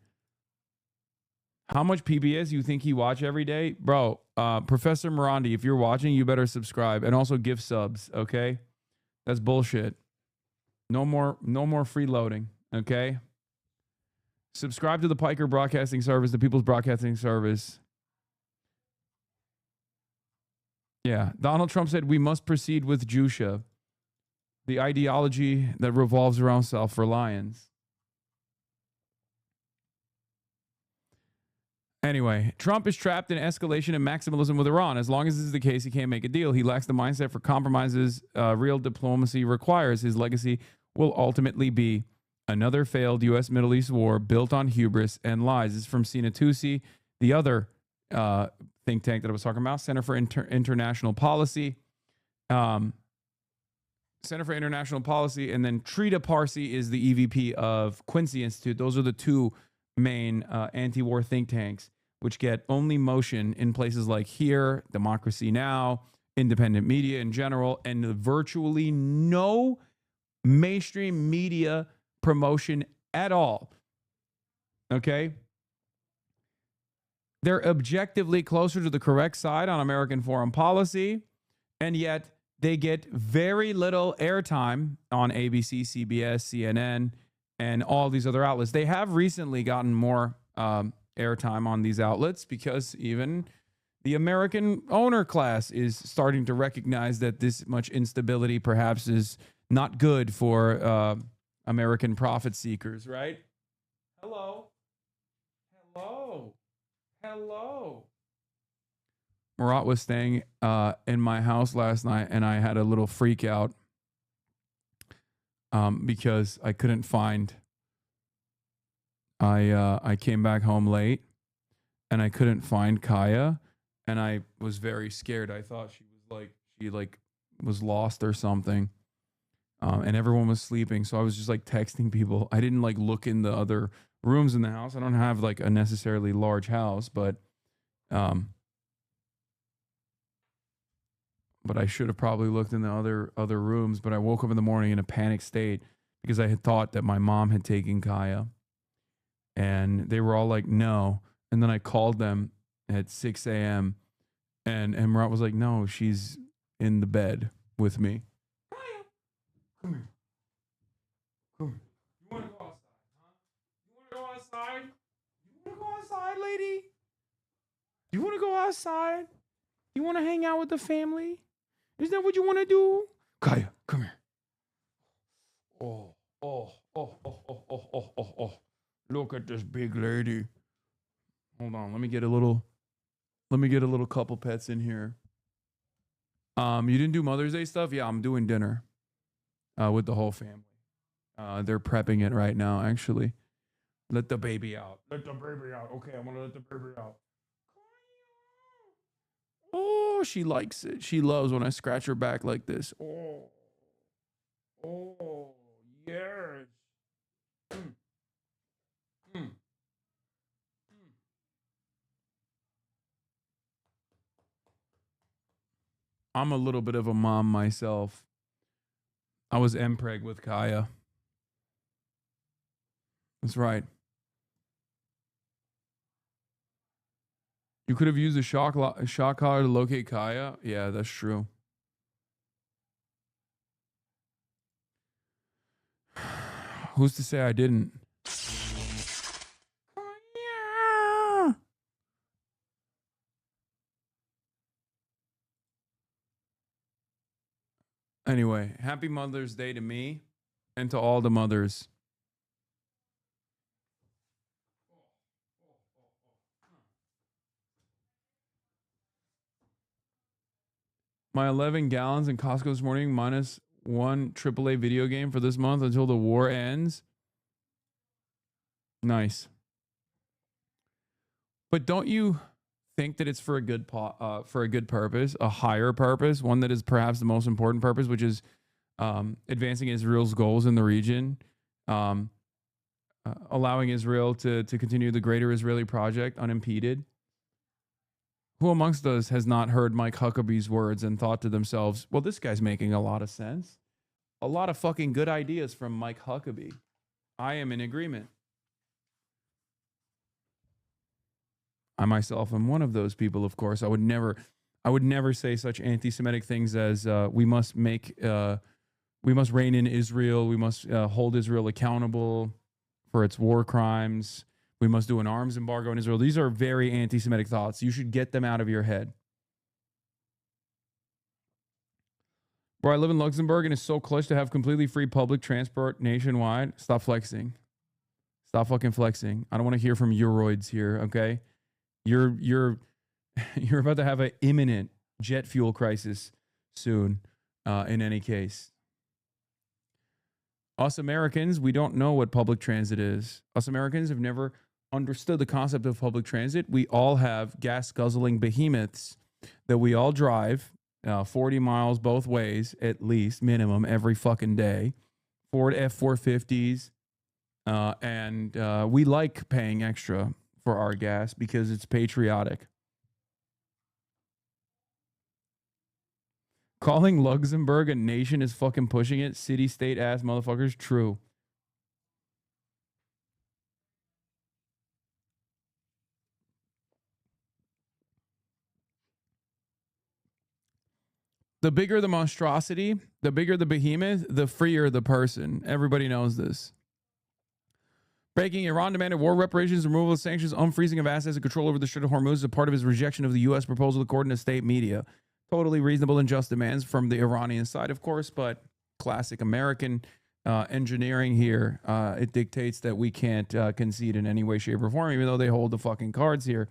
How much PBS you think he watch every day? Bro, Professor Marandi, if you're watching, you better subscribe and also give subs, okay? That's bullshit. No more freeloading, okay? Subscribe to the Piker Broadcasting Service, the People's Broadcasting Service. Yeah, Donald Trump said we must proceed with Jusha, the ideology that revolves around self-reliance. Anyway, Trump is trapped in escalation and maximalism with Iran. As long as this is the case, he can't make a deal. He lacks the mindset for compromises real diplomacy requires. His legacy will ultimately be another failed U.S. Middle East war built on hubris and lies. This is from Sina Tusi, the other think tank that I was talking about, Center for International Policy. Center for International Policy, and then Trita Parsi is the EVP of Quincy Institute. Those are the two main anti-war think tanks, which get only motion in places like here, Democracy Now!, independent media in general, and virtually no mainstream media promotion at all. Okay? They're objectively closer to the correct side on American foreign policy, and yet they get very little airtime on ABC, CBS, CNN, and all these other outlets. They have recently gotten more airtime on these outlets because even the American owner class is starting to recognize that this much instability perhaps is not good for American profit seekers, right? Hello. Murat was staying in my house last night, and I had a little freak out because I couldn't find. I came back home late, and I couldn't find Kaya, and I was very scared. I thought she was lost or something, and everyone was sleeping. So I was just like texting people. I didn't like look in the other rooms in the house. I don't have like a necessarily large house, but I should have probably looked in the other rooms. But I woke up in the morning in a panic state because I had thought that my mom had taken Kaya, and they were all like, no. And then I called them at 6 a.m. and Murat was like, no, she's in the bed with me. Kaya, come here. You want to go outside, huh? You want to go outside? You want to go outside, lady? You want to go outside? You want to hang out with the family? Is that what you want to do? Kaya, come here. Oh. Look at this big lady. Hold on, let me get a little couple pets in here. You didn't do Mother's Day stuff? Yeah, I'm doing dinner with the whole family. They're prepping it right now, actually. Let the baby out. Let the baby out. Okay, I want to let the baby out. Oh, she likes it. She loves when I scratch her back like this. Oh, yes. I'm a little bit of a mom myself. I was MPreg with Kaya. That's right. You could have used a shock collar to locate Kaya. Yeah, that's true. Who's to say I didn't? Anyway, happy Mother's Day to me and to all the mothers. My 11 gallons in Costco this morning minus one AAA video game for this month until the war ends. Nice. But don't you think that it's for a good purpose, a higher purpose, one that is perhaps the most important purpose, which is advancing Israel's goals in the region, allowing Israel to continue the greater Israeli project unimpeded? Who amongst us has not heard Mike Huckabee's words and thought to themselves, well, this guy's making a lot of sense. A lot of fucking good ideas from Mike Huckabee. I am in agreement. I myself am one of those people, of course. I would never say such anti-Semitic things as we must rein in Israel. We must hold Israel accountable for its war crimes. We must do an arms embargo in Israel. These are very anti-Semitic thoughts. You should get them out of your head. Bro, I live in Luxembourg and it's so clutch to have completely free public transport nationwide. Stop flexing. Stop fucking flexing. I don't want to hear from Euroids here, okay? You're about to have an imminent jet fuel crisis soon, in any case. Us Americans, we don't know what public transit is. Us Americans have never understood the concept of public transit. We all have gas-guzzling behemoths that we all drive 40 miles both ways, at least, minimum, every fucking day. Ford F-450s. And we like paying extra for our gas because it's patriotic. Calling Luxembourg a nation is fucking pushing it. City-state ass motherfuckers. True. The bigger the monstrosity, the bigger the behemoth, the freer the person. Everybody knows this. Breaking, Iran demanded war reparations, removal of sanctions, unfreezing of assets, and control over the Strait of Hormuz as a part of his rejection of the U.S. proposal, according to state media. Totally reasonable and just demands from the Iranian side, of course, but classic American engineering here. It dictates that we can't concede in any way, shape, or form, even though they hold the fucking cards here.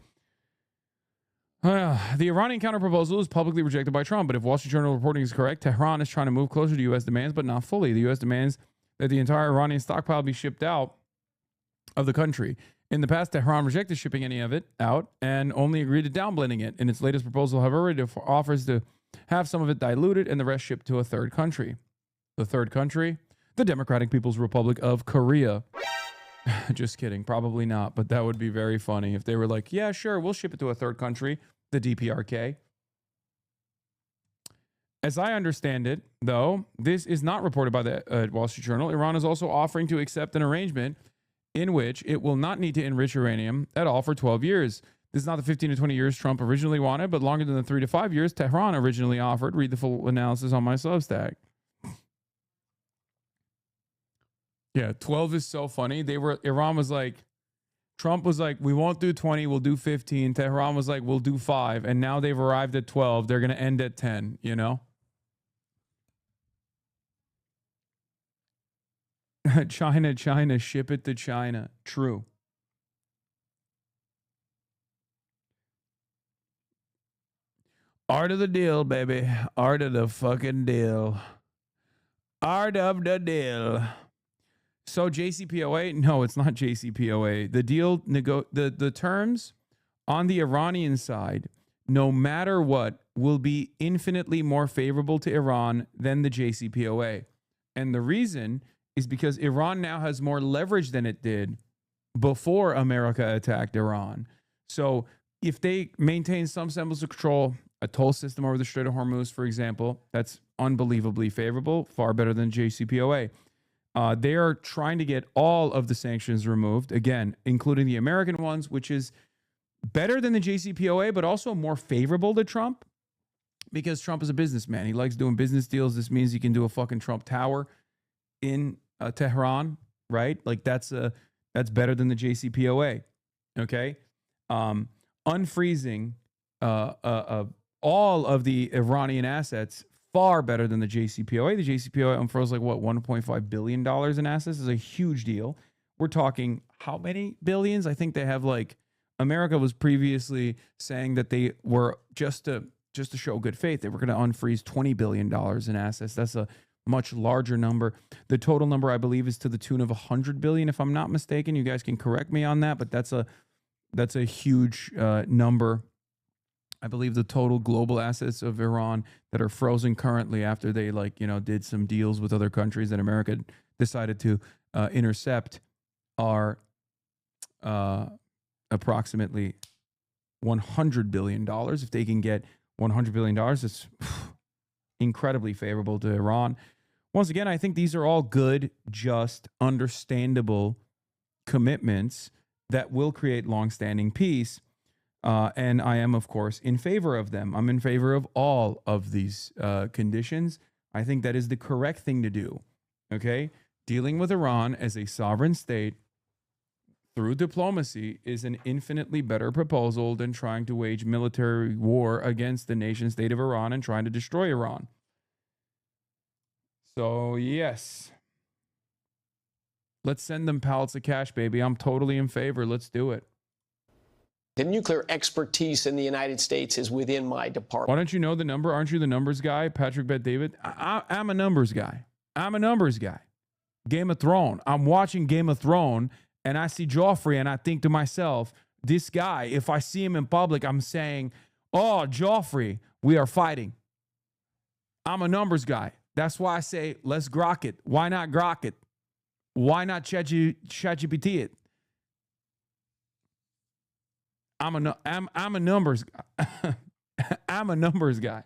The Iranian counterproposal is publicly rejected by Trump, but if Wall Street Journal reporting is correct, Tehran is trying to move closer to U.S. demands, but not fully. The U.S. demands that the entire Iranian stockpile be shipped out of the country. In the past, Tehran rejected shipping any of it out and only agreed to downblending it. In its latest proposal, however, it offers to have some of it diluted and the rest shipped to a third country. The third country? The Democratic People's Republic of Korea. Just kidding. Probably not, but that would be very funny if they were like, yeah, sure, we'll ship it to a third country, the DPRK. As I understand it, though, this is not reported by the Wall Street Journal. Iran is also offering to accept an arrangement in which it will not need to enrich uranium at all for 12 years. This is not the 15 to 20 years Trump originally wanted, but longer than the 3 to 5 years Tehran originally offered. Read the full analysis on my Substack. Yeah, 12 is so funny. Iran was like, Trump was like, we won't do 20, we'll do 15. Tehran was like, we'll do 5. And now they've arrived at 12. They're going to end at 10, you know? China, ship it to China. True. Art of the deal, baby. Art of the fucking deal. Art of the deal. So JCPOA? No, it's not JCPOA. The deal, the terms on the Iranian side, no matter what, will be infinitely more favorable to Iran than the JCPOA. And the reason is because Iran now has more leverage than it did before America attacked Iran. So if they maintain some semblance of control, a toll system over the Strait of Hormuz, for example, that's unbelievably favorable, far better than JCPOA. They are trying to get all of the sanctions removed, again, including the American ones, which is better than the JCPOA, but also more favorable to Trump because Trump is a businessman. He likes doing business deals. This means he can do a fucking Trump Tower in Tehran, right? Like that's better than the JCPOA, okay? Unfreezing all of the Iranian assets, far better than the JCPOA. The JCPOA unfroze like what, $1.5 billion in assets is a huge deal. We're talking how many billions? I think they have like, America was previously saying that they were just to show good faith, they were going to unfreeze $20 billion in assets. That's a much larger number. The total number, I believe, is to the tune of $100 billion, if I'm not mistaken. You guys can correct me on that, but that's a huge number. I believe the total global assets of Iran that are frozen currently after they did some deals with other countries that America decided to intercept are approximately $100 billion. If they can get $100 billion, it's incredibly favorable to Iran. Once again, I think these are all good, just, understandable commitments that will create longstanding peace. And I am, of course, in favor of them. I'm in favor of all of these conditions. I think that is the correct thing to do. Okay? Dealing with Iran as a sovereign state through diplomacy is an infinitely better proposal than trying to wage military war against the nation state of Iran and trying to destroy Iran. So, yes. Let's send them pallets of cash, baby. I'm totally in favor. Let's do it. The nuclear expertise in the United States is within my department. Why don't you know the number? Aren't you the numbers guy, Patrick Bet-David? I'm a numbers guy. I'm a numbers guy. Game of Thrones. I'm watching Game of Thrones, and I see Joffrey, and I think to myself, this guy, if I see him in public, I'm saying, oh, Joffrey, we are fighting. I'm a numbers guy. That's why I say, let's grok it. Why not grok it? Why not ChatGPT it? I'm a numbers I'm a numbers guy.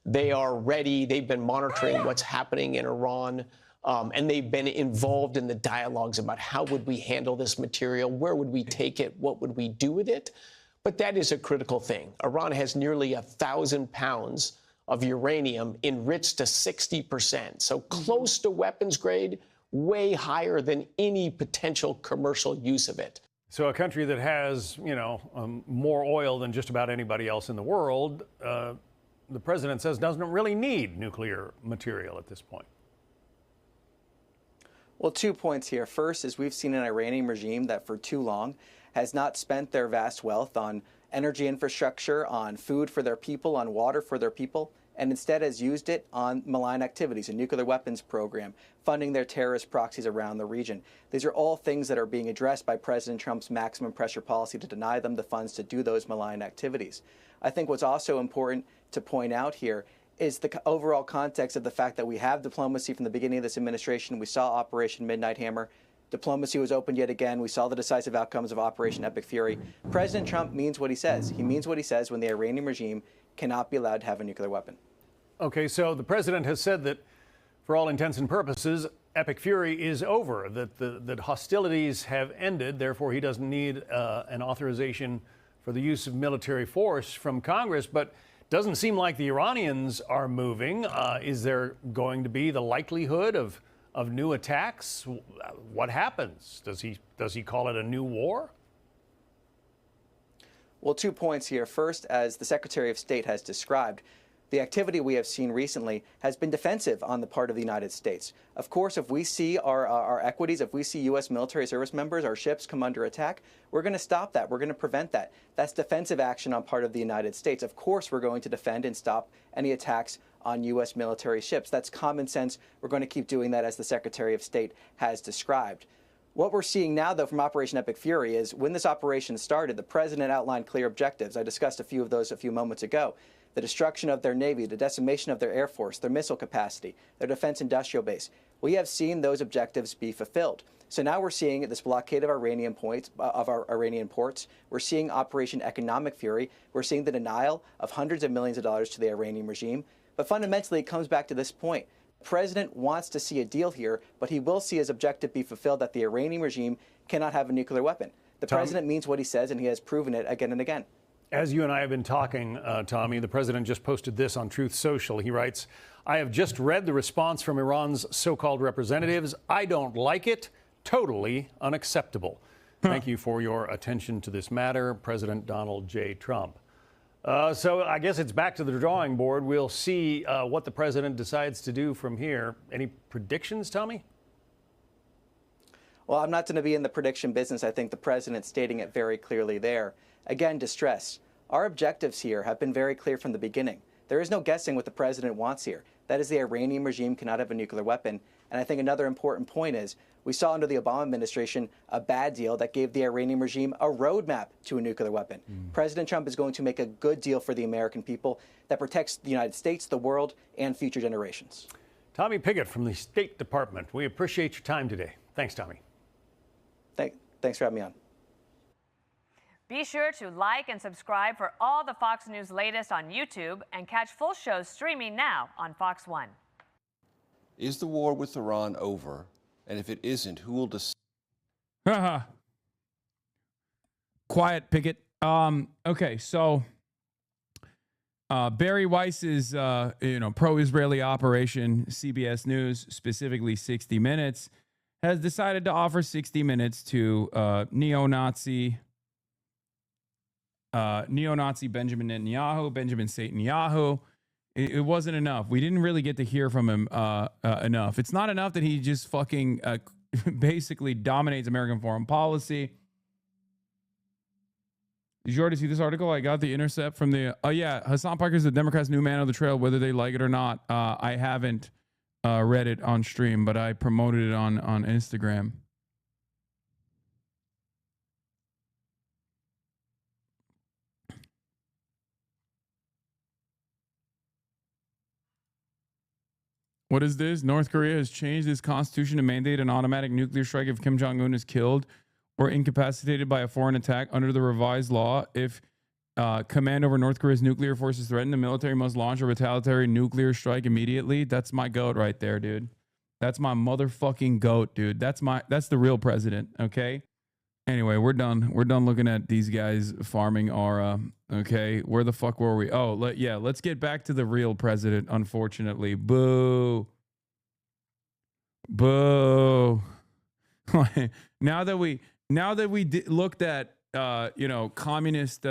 They are ready. They've been monitoring what's happening in Iran, and they've been involved in the dialogues about how would we handle this material, where would we take it, what would we do with it. But that is a critical thing. Iran has nearly 1,000 pounds of uranium enriched to 60%. So close to weapons grade, way higher than any potential commercial use of it. So a country that has, more oil than just about anybody else in the world, the president says doesn't really need nuclear material at this point. Well, 2 points here. First is we've seen an Iranian regime that for too long has not spent their vast wealth on energy infrastructure, on food for their people, on water for their people, and instead has used it on malign activities, a nuclear weapons program, funding their terrorist proxies around the region. These are all things that are being addressed by President Trump's maximum pressure policy to deny them the funds to do those malign activities. I think what's also important to point out here is the overall context of the fact that we have diplomacy from the beginning of this administration. We saw Operation Midnight Hammer. Diplomacy was opened yet again. We saw the decisive outcomes of Operation Epic Fury. President Trump means what he says. He means what he says when the Iranian regime cannot be allowed to have a nuclear weapon. Okay, so the president has said that, for all intents and purposes, Epic Fury is over, that hostilities have ended. Therefore, he doesn't need an authorization for the use of military force from Congress. But doesn't seem like the Iranians are moving. Is there going to be the likelihood of new attacks? What happens? Does he call it a new war? Well, 2 points here. First, as the Secretary of State has described, the activity we have seen recently has been defensive on the part of the United States. Of course, if we see our equities, if we see U.S. military service members, our ships come under attack, we're going to stop that. We're going to prevent that. That's defensive action on part of the United States. Of course, we're going to defend and stop any attacks on U.S. military ships. That's common sense. We're going to keep doing that as the Secretary of State has described. What we're seeing now, though, from Operation Epic Fury is when this operation started, the president outlined clear objectives. I discussed a few of those a few moments ago. The destruction of their Navy, the decimation of their Air Force, their missile capacity, their defense industrial base. We have seen those objectives be fulfilled. So now we're seeing this blockade of Iranian ports. We're seeing Operation Economic Fury. We're seeing the denial of hundreds of millions of dollars to the Iranian regime. But fundamentally, it comes back to this point. The president wants to see a deal here, but he will see his objective be fulfilled that the Iranian regime cannot have a nuclear weapon. The president means what he says, and he has proven it again and again. As you and I have been talking, Tommy, the president just posted this on Truth Social. He writes, "I have just read the response from Iran's so-called representatives. I don't like it. Totally unacceptable. Thank you for your attention to this matter, President Donald J. Trump." So I guess it's back to the drawing board. We'll see what the president decides to do from here. Any predictions, Tommy? Well, I'm not going to be in the prediction business. I think the president's stating it very clearly there. Again, distress. Our objectives here have been very clear from the beginning. There is no guessing what the president wants here. That is, the Iranian regime cannot have a nuclear weapon. And I think another important point is we saw under the Obama administration a bad deal that gave the Iranian regime a roadmap to a nuclear weapon. President Trump is going to make a good deal for the American people that protects the United States, the world, and future generations. Tommy Pigott from the State Department. We appreciate your time today. Thanks, Tommy. Thanks for having me on. Be sure to like and subscribe for all the Fox News latest on YouTube and catch full shows streaming now on Fox One. Is the war with Iran over? And if it isn't, who will decide? Quiet, Pickett. Okay, so Barry Weiss's pro-Israeli operation, CBS News, specifically 60 Minutes, has decided to offer 60 Minutes to neo-Nazi Benjamin Netanyahu. It wasn't enough. We didn't really get to hear from him enough. It's not enough that he just fucking basically dominates American foreign policy. Did you already see this article? I got the intercept from the... Oh, yeah. Hasan Piker is the Democrats' new man on the trail, whether they like it or not. I haven't read it on stream, but I promoted it on Instagram. What is this? North Korea has changed its constitution to mandate an automatic nuclear strike if Kim Jong-un is killed or incapacitated by a foreign attack under the revised law. If command over North Korea's nuclear forces threaten, the military must launch a retaliatory nuclear strike immediately. That's my goat right there, dude. That's my motherfucking goat, dude. That's the real president, okay? Anyway, we're done. We're done looking at these guys farming aura. Okay, where the fuck were we? Oh, let's get back to the real president. Unfortunately, boo, boo. now that we looked at communist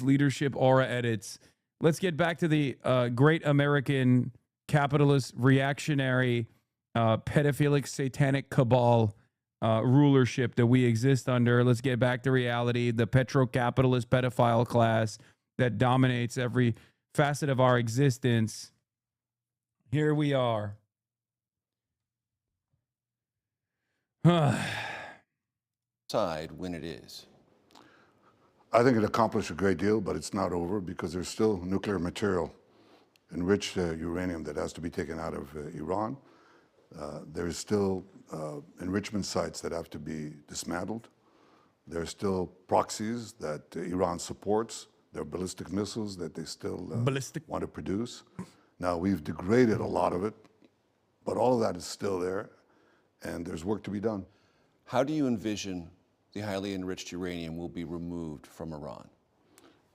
leadership aura edits, let's get back to the great American capitalist reactionary pedophilic satanic cabal rulership that we exist under. Let's get back to reality. The petro-capitalist pedophile class that dominates every facet of our existence. Here we are. Decide when it is. I think it accomplished a great deal, but it's not over because there's still nuclear material, enriched uranium that has to be taken out of Iran. There's still enrichment sites that have to be dismantled. There's still proxies that Iran supports. There are ballistic missiles that they still want to produce. Now, we've degraded a lot of it, but all of that is still there, and there's work to be done. How do you envision the highly enriched uranium will be removed from Iran?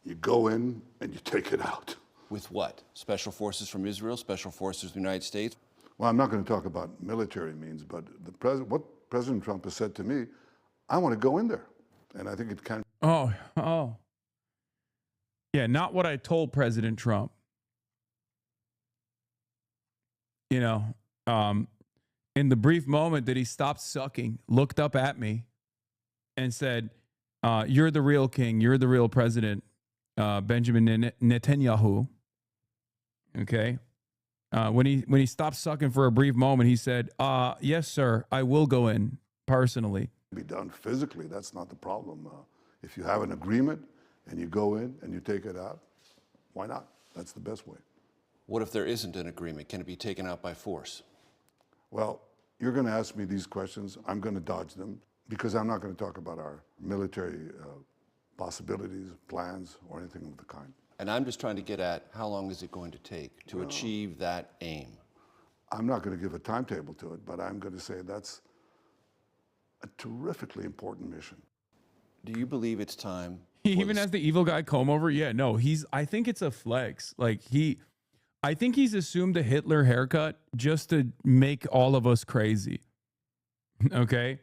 You go in and you take it out. With what? Special forces from Israel, special forces from the United States? Well, I'm not going to talk about military means, but what President Trump has said to me, I want to go in there. And I think it can. Oh. Yeah, not what I told President Trump. In the brief moment that he stopped sucking, looked up at me and said, you're the real king, you're the real president, Benjamin Netanyahu. Okay? When he stopped sucking for a brief moment, he said, yes, sir, I will go in personally. Be done physically. That's not the problem. If you have an agreement and you go in and you take it out, why not? That's the best way. What if there isn't an agreement? Can it be taken out by force? Well, You're going to ask me these questions. I'm going to dodge them because I'm not going to talk about our military possibilities, plans, or anything of the kind. And I'm just trying to get at how long is it going to take to achieve that aim? I'm not going to give a timetable to it, but I'm going to say that's a terrifically important mission. Do you believe it's time? He even has the evil guy comb over. Yeah, no, I think it's a flex. Like I think he's assumed a Hitler haircut just to make all of us crazy. Okay.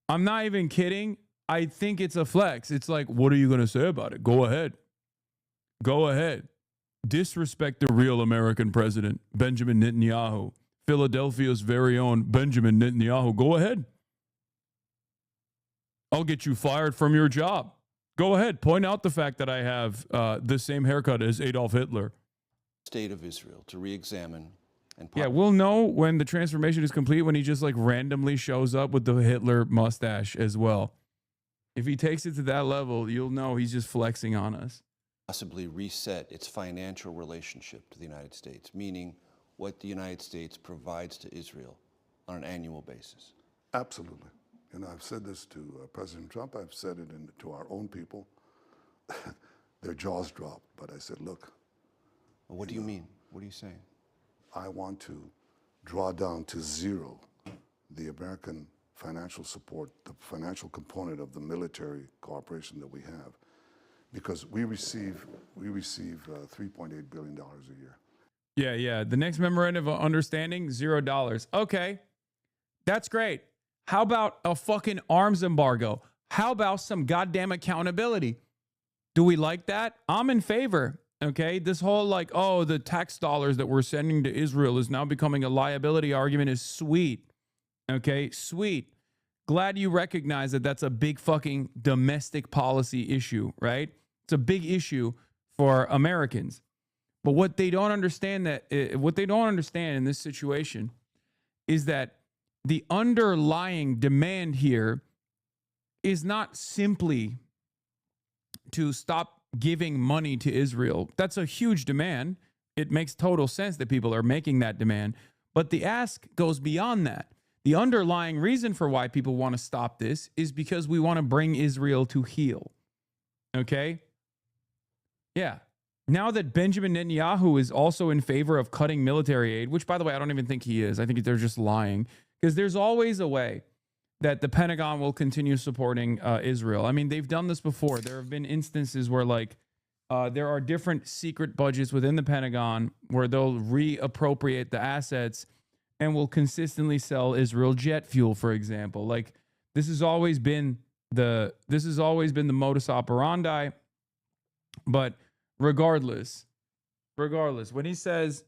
I'm not even kidding. I think it's a flex. It's like, what are you going to say about it? Go ahead. Go ahead. Disrespect the real American president, Benjamin Netanyahu, Philadelphia's very own Benjamin Netanyahu. Go ahead. I'll get you fired from your job. Go ahead. Point out the fact that I have the same haircut as Adolf Hitler. State of Israel to re-examine and yeah, we'll know when the transformation is complete when he just like randomly shows up with the Hitler mustache as well. If he takes it to that level, you'll know he's just flexing on us. Possibly reset its financial relationship to the United States, meaning what the United States provides to Israel on an annual basis. Absolutely. And I've said this to President Trump. I've said it to our own people. Their jaws dropped. But I said, look. Well, what do you mean? What are you saying? I want to draw down to zero the American financial support, the financial component of the military cooperation that we have, because we receive $3.8 billion a year. Yeah. The next memorandum of understanding, $0. Okay, that's great. How about a fucking arms embargo? How about some goddamn accountability? Do we like that? I'm in favor. Okay, this whole like, oh, the tax dollars that we're sending to Israel is now becoming a liability argument is sweet. Okay, sweet. Glad you recognize that that's a big fucking domestic policy issue, right? It's a big issue for Americans. But what they don't understand in this situation is that the underlying demand here is not simply to stop giving money to Israel. That's a huge demand. It makes total sense that people are making that demand. But the ask goes beyond that. The underlying reason for why people want to stop this is because we want to bring Israel to heel. Okay? Yeah. Now that Benjamin Netanyahu is also in favor of cutting military aid, which, by the way, I don't even think he is. I think they're just lying. Because there's always a way that the Pentagon will continue supporting Israel. I mean, they've done this before. There have been instances where, like, there are different secret budgets within the Pentagon where they'll reappropriate the assets and will consistently sell Israel jet fuel, for example. Like, this has always been the modus operandi. But regardless, when he says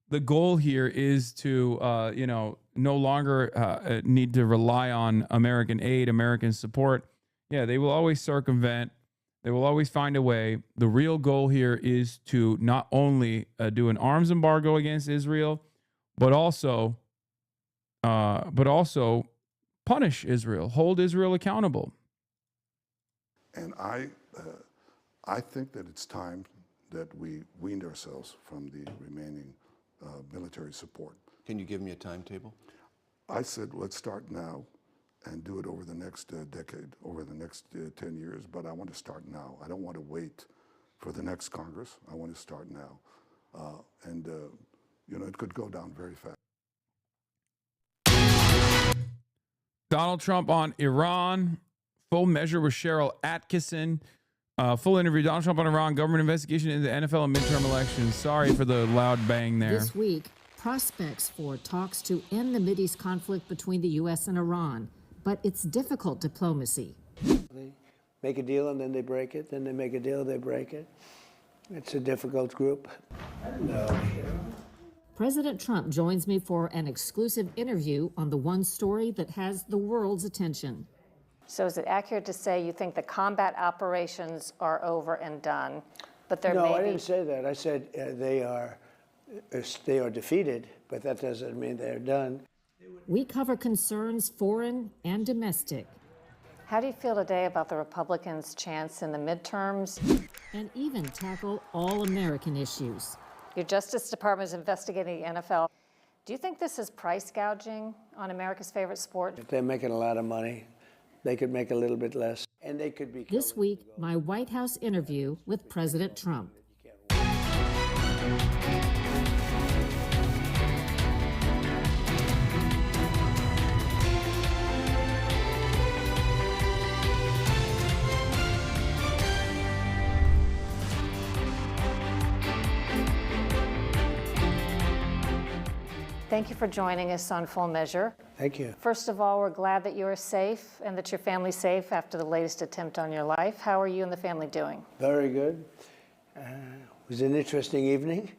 the goal here is to, no longer need to rely on American aid, American support. Yeah, they will always circumvent. They will always find a way. The real goal here is to not only do an arms embargo against Israel, but also punish Israel, hold Israel accountable. And I think that it's time that we weaned ourselves from the remaining military support. Can you give me a timetable? I said, let's start now and do it over the next decade, over the next 10 years. But I want to start now. I don't want to wait for the next Congress. I want to start now. It could go down very fast. Donald Trump on Iran. Full measure with Cheryl Atkinson. Full interview. Donald Trump on Iran. Government investigation into the NFL and midterm elections. Sorry for the loud bang there. This week, prospects for talks to end the Mideast conflict between the U.S. and Iran. But it's difficult diplomacy. They make a deal and then they break it. Then they make a deal, they break it. It's a difficult group. No. President Trump joins me for an exclusive interview on the one story that has the world's attention. So is it accurate to say you think the combat operations are over and done, but there may be... No, I didn't say that. I said they are defeated, but that doesn't mean they're done. We cover concerns foreign and domestic. How do you feel today about the Republicans' chance in the midterms? And even tackle all American issues. Your Justice Department is investigating the NFL. Do you think this is price gouging on America's favorite sport? If they're making a lot of money, they could make a little bit less, and they could be. This week, my White House interview with President Trump. Thank you for joining us on Full Measure. Thank you. First of all, we're glad that you are safe and that your family's safe after the latest attempt on your life. How are you and the family doing? Very good. It was an interesting evening,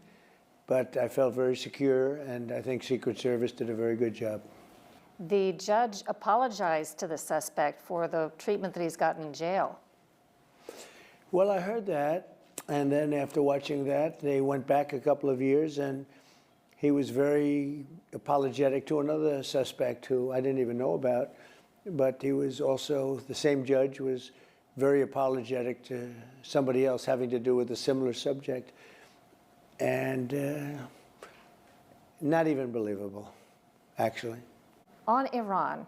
but I felt very secure, and I think Secret Service did a very good job. The judge apologized to the suspect for the treatment that he's gotten in jail. Well, I heard that, and then after watching that, they went back a couple of years, and he was very apologetic to another suspect who I didn't even know about, but he was also, the same judge was very apologetic to somebody else having to do with a similar subject. And not even believable, actually. On Iran,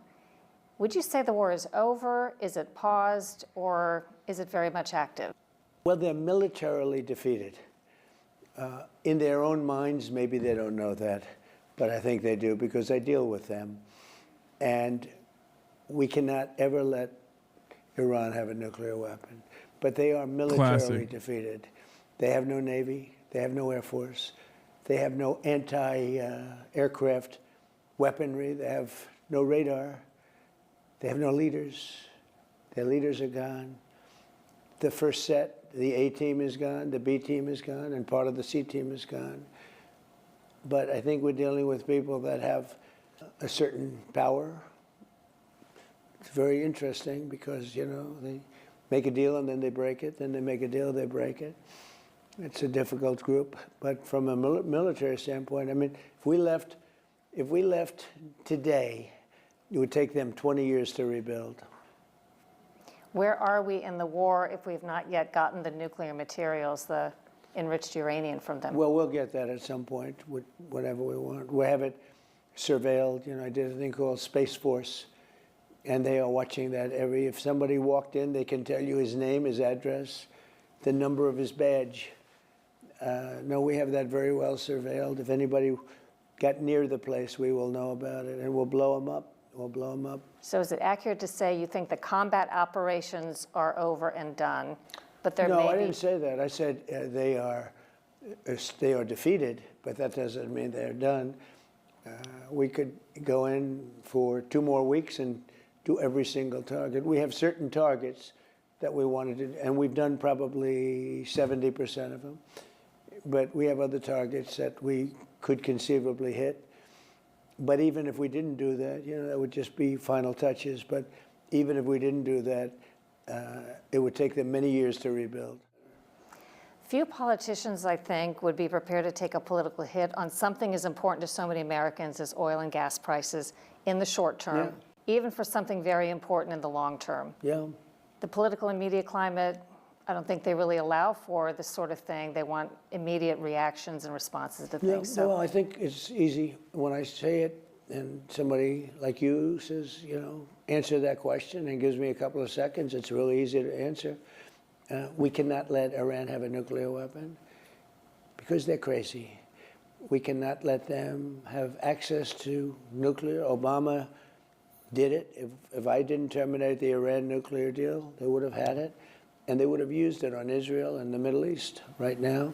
would you say the war is over? Is it paused, or is it very much active? Well, they're militarily defeated. In their own minds, maybe they don't know that, but I think they do because I deal with them. And we cannot ever let Iran have a nuclear weapon. But they are militarily defeated. They have no navy. They have no air force. They have no anti-aircraft weaponry. They have no radar. They have no leaders. Their leaders are gone. The first set, the A team is gone, the B team is gone, and part of the C team is gone. But I think we're dealing with people that have a certain power. It's very interesting because, you know, they make a deal and then they break it, then they make a deal, they break it. It's a difficult group. But from a military standpoint, I mean, if we left today, it would take them 20 years to rebuild. Where are we in the war if we've not yet gotten the nuclear materials, the enriched uranium from them? Well, we'll get that at some point, whatever we want. We have it surveilled. You know, I did a thing called Space Force, and they are watching that if somebody walked in, they can tell you his name, his address, the number of his badge. No, we have that very well surveilled. If anybody got near the place, we will know about it, and we'll blow them up. We'll blow them up. So is it accurate to say you think the combat operations are over and done, but there No, may I be... didn't say that. I said they are defeated, but that doesn't mean they're done. We could go in for 2 more weeks and do every single target. We have certain targets that we wanted to, and we've done probably 70% of them. But we have other targets that we could conceivably hit. But even if we didn't do that, you know, that would just be final touches. But even if we didn't do that, it would take them many years to rebuild. Few politicians, I think, would be prepared to take a political hit on something as important to so many Americans as oil and gas prices in the short term, even for something very important in the long term. Yeah. The political and media climate, I don't think they really allow for this sort of thing. They want immediate reactions and responses to things. Well, I think it's easy when I say it and somebody like you says, you know, answer that question and gives me a couple of seconds. It's really easy to answer. We cannot let Iran have a nuclear weapon because they're crazy. We cannot let them have access to nuclear. Obama did it. If I didn't terminate the Iran nuclear deal, they would have had it. And they would have used it on Israel and the Middle East right now,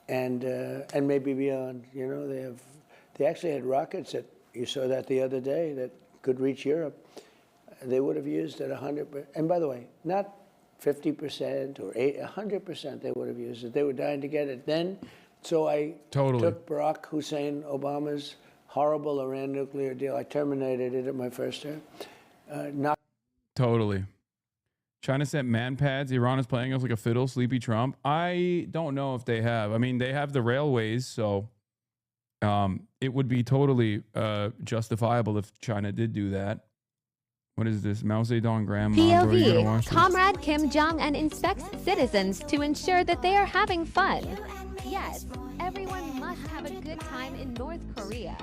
and maybe beyond. You know, they actually had rockets that you saw that the other day that could reach Europe. They would have used it 100%. And by the way, not 50% or 100%. They would have used it. They were dying to get it then. So I took Barack Hussein Obama's horrible Iran nuclear deal. I terminated it at my first term. China sent man pads. Iran is playing us like a fiddle, sleepy Trump. I don't know if they have. I mean, they have the railways, so it would be totally justifiable if China did do that. What is this? Mao Zedong grandma. POV, Comrade Kim Jong-un inspects citizens to ensure that they are having fun. Yes, everyone must have a good time in North Korea.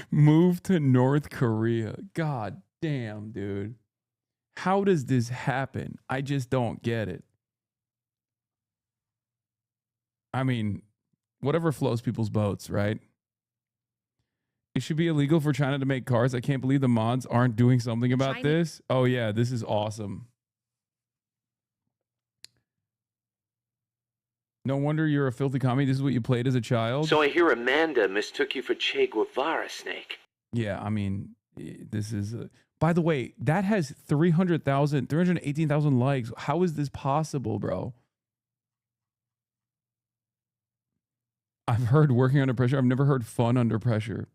Move to North Korea. God damn, dude. How does this happen? I just don't get it. I mean, whatever floats people's boats, right? It should be illegal for China to make cars. I can't believe the mods aren't doing something about this. Oh, yeah, this is awesome. No wonder you're a filthy commie. This is what you played as a child. So I hear Amanda mistook you for Che Guevara, Snake. Yeah, I mean, this is... by the way, that has 318,000 likes. How is this possible, bro? I've heard working under pressure. I've never heard fun under pressure.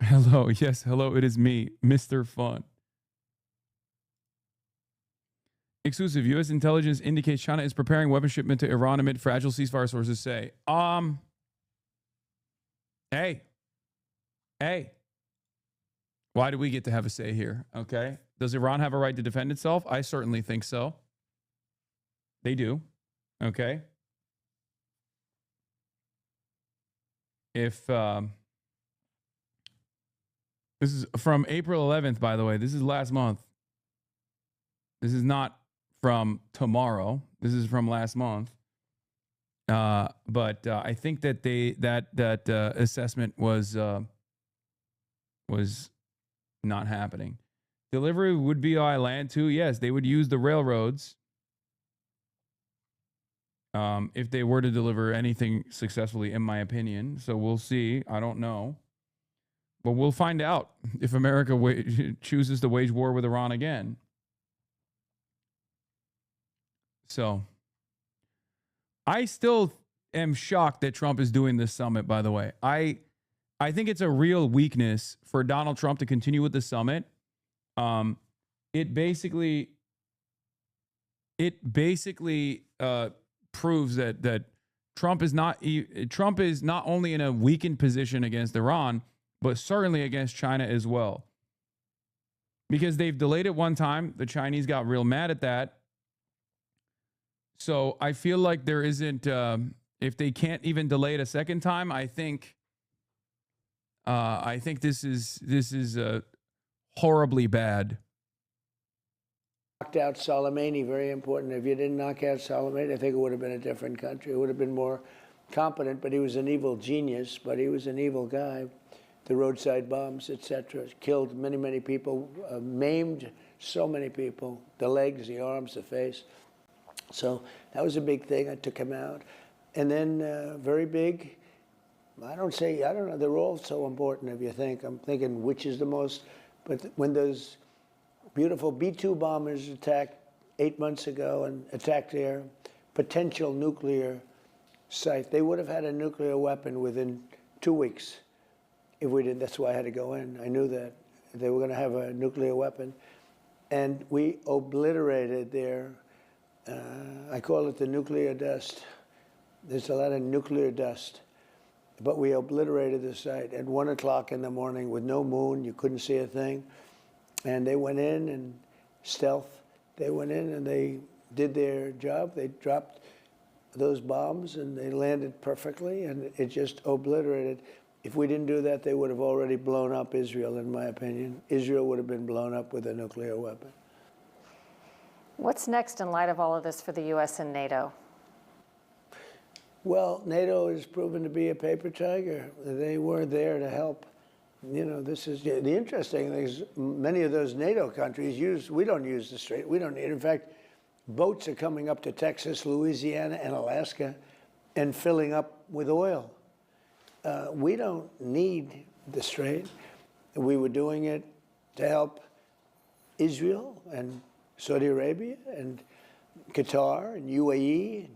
Hello. Yes, hello. It is me, Mr. Fun. Exclusive. U.S. intelligence indicates China is preparing weapon shipment to Iran amid fragile ceasefire, sources say. Hey. Why do we get to have a say here? Okay. Does Iran have a right to defend itself? I certainly think so. They do. Okay. If this is from April 11th, by the way, this is last month. This is not from tomorrow. This is from last month. But I think that that assessment was not happening. Delivery would be by land too. Yes, they would use the railroads if they were to deliver anything successfully, in my opinion. So we'll see. I don't know. But we'll find out if America chooses to wage war with Iran again. So I still am shocked that Trump is doing this summit, by the way. I think it's a real weakness for Donald Trump to continue with the summit. It basically proves that Trump is not only in a weakened position against Iran, but certainly against China as well. Because they've delayed it one time. The Chinese got real mad at that. So I feel like there isn't, if they can't even delay it a second time, I think this is horribly bad. Knocked out Soleimani, very important. If you didn't knock out Soleimani, I think it would have been a different country. It would have been more competent, but he was an evil genius, but he was an evil guy. The roadside bombs, etc., killed many, many people, maimed so many people, the legs, the arms, the face. So that was a big thing. I took him out. And then very big, I don't know, they're all so important if you think. I'm thinking which is the most, but when those beautiful B-2 bombers attacked 8 months ago and attacked their potential nuclear site, they would have had a nuclear weapon within 2 weeks if we didn't. That's why I had to go in. I knew that they were going to have a nuclear weapon. And we obliterated their, I call it the nuclear dust. There's a lot of nuclear dust. But we obliterated the site at 1 o'clock in the morning with no moon. You couldn't see a thing. And they went in and stealth. They went in and they did their job. They dropped those bombs and they landed perfectly, and it just obliterated. If we didn't do that, they would have already blown up Israel, in my opinion. Israel would have been blown up with a nuclear weapon. What's next in light of all of this for the U.S. and NATO? Well, NATO has proven to be a paper tiger. They were there to help. You know, this is the interesting thing is many of those NATO countries we don't use the Strait. We don't need it. In fact, boats are coming up to Texas, Louisiana, and Alaska and filling up with oil. We don't need the Strait. We were doing it to help Israel and Saudi Arabia and Qatar and UAE and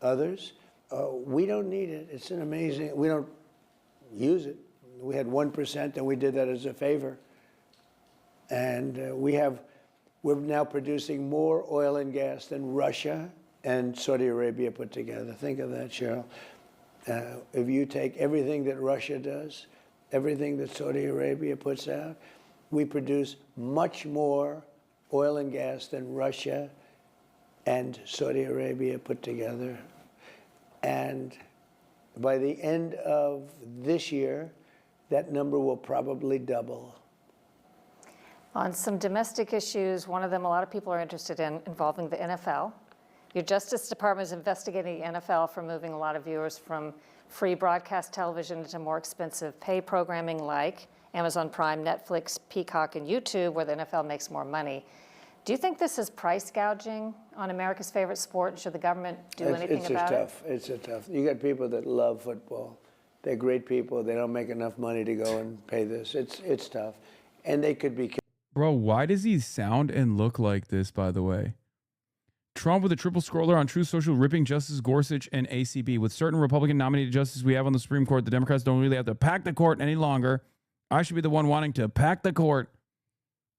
others. We don't need it. It's an amazing, we don't use it. We had 1% and we did that as a favor. And we're now producing more oil and gas than Russia and Saudi Arabia put together. Think of that, Cheryl. If you take everything that Russia does, everything that Saudi Arabia puts out, we produce much more oil and gas than Russia and Saudi Arabia put together. And By the end of this year, that number will probably double. On some domestic issues, one of them a lot of people are interested in involving the NFL. Your Justice Department is investigating the NFL for moving a lot of viewers from free broadcast television into more expensive pay programming like Amazon Prime, Netflix, Peacock, and YouTube, where the NFL makes more money. Do you think this is price gouging on America's favorite sport? Should the government do anything about it? It's tough. You got people that love football. They're great people. They don't make enough money to go and pay this. It's tough. And they could be... Bro, why does he sound and look like this, by the way? Trump with a triple scroller on Truth Social ripping Justice Gorsuch and ACB. With certain Republican nominated justices we have on the Supreme Court, the Democrats don't really have to pack the court any longer. I should be the one wanting to pack the court.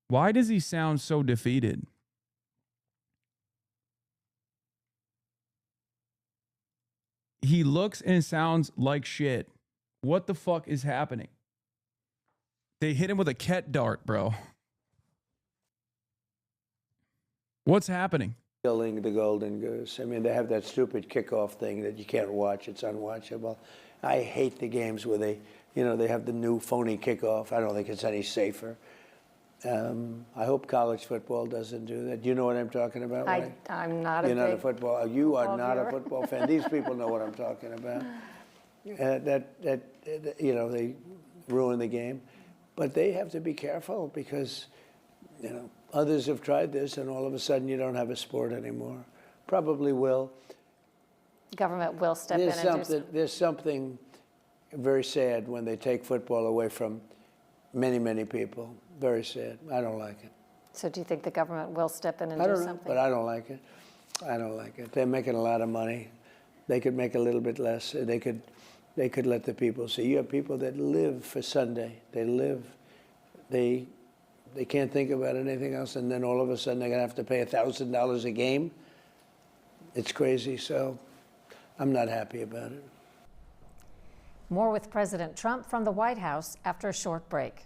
Why does he sound so defeated? He looks and sounds like shit. What the fuck is happening? They hit him with a ket dart, bro. What's happening? Killing the golden goose. I mean, they have that stupid kickoff thing that you can't watch. It's unwatchable. I hate the games where they have the new phony kickoff. I don't think it's any safer. I hope college football doesn't do that. Do you know what I'm talking about? I'm not You're a not big a football. You are not viewer. a football fan. These people know what I'm talking about. They ruin the game, but they have to be careful because, others have tried this, and all of a sudden you don't have a sport anymore. Probably will. Government will step in and do something. There's something very sad when they take football away from many, many people. Very sad. I don't like it. So do you think the government will step in and I do don't know, something? but I don't like it. I don't like it. They're making a lot of money. They could make a little bit less. They could let the people see. You have people that live for Sunday. They can't think about anything else, and then all of a sudden they're going to have to pay $1,000 a game. It's crazy, so I'm not happy about it. More with President Trump from the White House after a short break.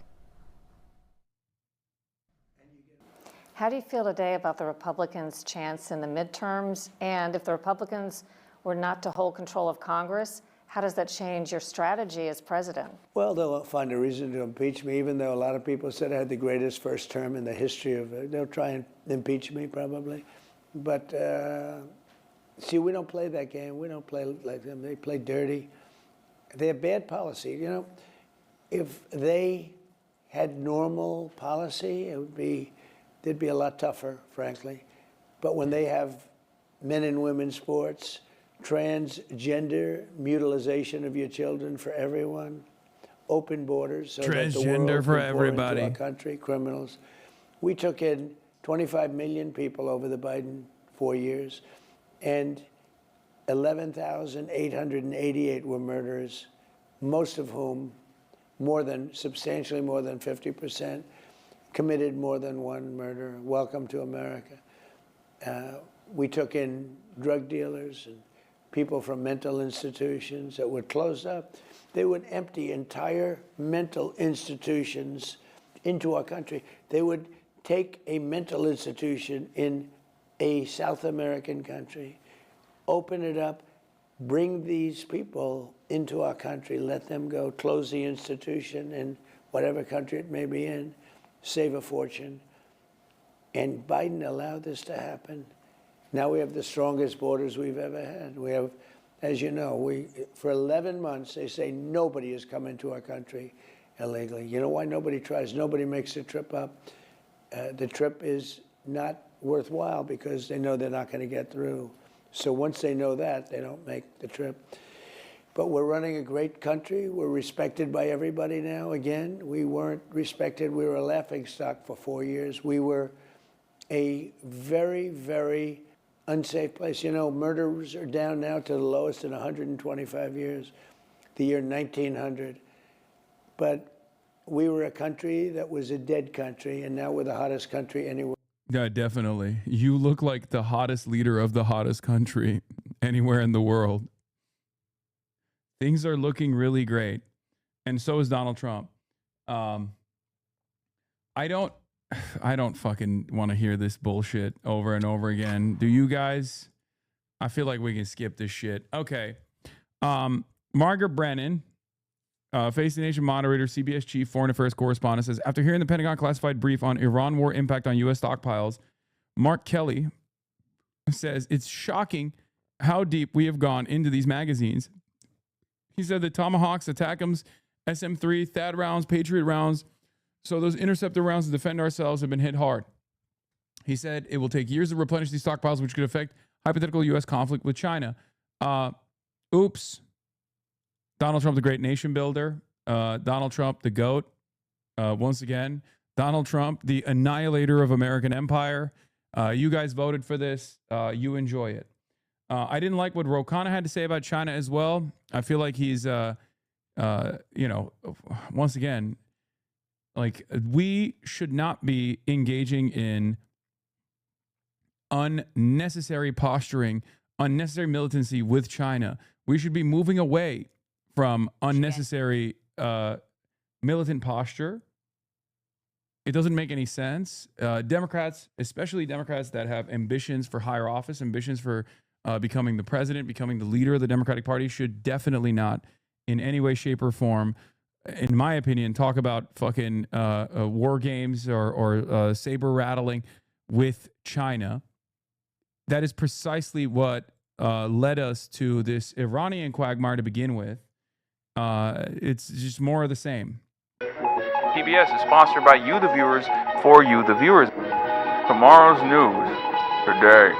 How do you feel today about the Republicans' chance in the midterms? And if the Republicans were not to hold control of Congress, how does that change your strategy as president? Well, they'll find a reason to impeach me, even though a lot of people said I had the greatest first term in the history of it. They'll try and impeach me, probably. But, see, we don't play that game. We don't play like them. They play dirty. They have bad policy. If they had normal policy, they'd be a lot tougher, frankly. But when they have men and women sports, transgender mutilization of your children for everyone, open borders, so that the world Transgender for can pour into everybody. our country, criminals. We took in 25 million people over the Biden 4 years, and 11,888 were murderers, most of whom, substantially more than 50%, committed more than one murder. Welcome to America. We took in drug dealers and people from mental institutions that would close up. They would empty entire mental institutions into our country. They would take a mental institution in a South American country, open it up, bring these people into our country, let them go, close the institution in whatever country it may be in, save a fortune. And Biden allowed this to happen. Now we have the strongest borders we've ever had. We have, as you know, for 11 months, they say nobody has come into our country illegally. You know why nobody tries? Nobody makes the trip up. The trip is not worthwhile because they know they're not going to get through. So once they know that, they don't make the trip. But we're running a great country. We're respected by everybody now. Again, we weren't respected. We were a laughingstock for 4 years. We were a very, very unsafe place. Murders are down now to the lowest in 125 years, the year 1900. But we were a country that was a dead country, and now we're the hottest country anywhere. Yeah, definitely. You look like the hottest leader of the hottest country anywhere in the world. Things are looking really great. And so is Donald Trump. I don't fucking want to hear this bullshit over and over again. Do you guys? I feel like we can skip this shit. Okay. Margaret Brennan, Face the Nation moderator, CBS chief foreign affairs correspondent, says, after hearing the Pentagon classified brief on Iran war impact on U.S. stockpiles, Mark Kelly says it's shocking how deep we have gone into these magazines. He said that Tomahawks, ATACMS, SM-3, THAAD rounds, Patriot rounds, so those interceptor rounds to defend ourselves have been hit hard. He said it will take years to replenish these stockpiles, which could affect hypothetical U.S. conflict with China. Oops. Donald Trump, the great nation builder. Donald Trump, the GOAT. Once again, Donald Trump, the annihilator of American empire. You guys voted for this. You enjoy it. I didn't like what Ro Khanna had to say about China as well. I feel like he's, once again, like we should not be engaging in unnecessary posturing, unnecessary militancy with China. We should be moving away from unnecessary militant posture. It doesn't make any sense. Democrats, especially Democrats that have ambitions for higher office, ambitions for becoming the president, becoming the leader of the Democratic Party, should definitely not in any way, shape, or form, in my opinion, talk about fucking war games or saber rattling with China. That is precisely what led us to this Iranian quagmire to begin with. It's just more of the same. PBS is sponsored by you, the viewers, for you, the viewers. Tomorrow's news today.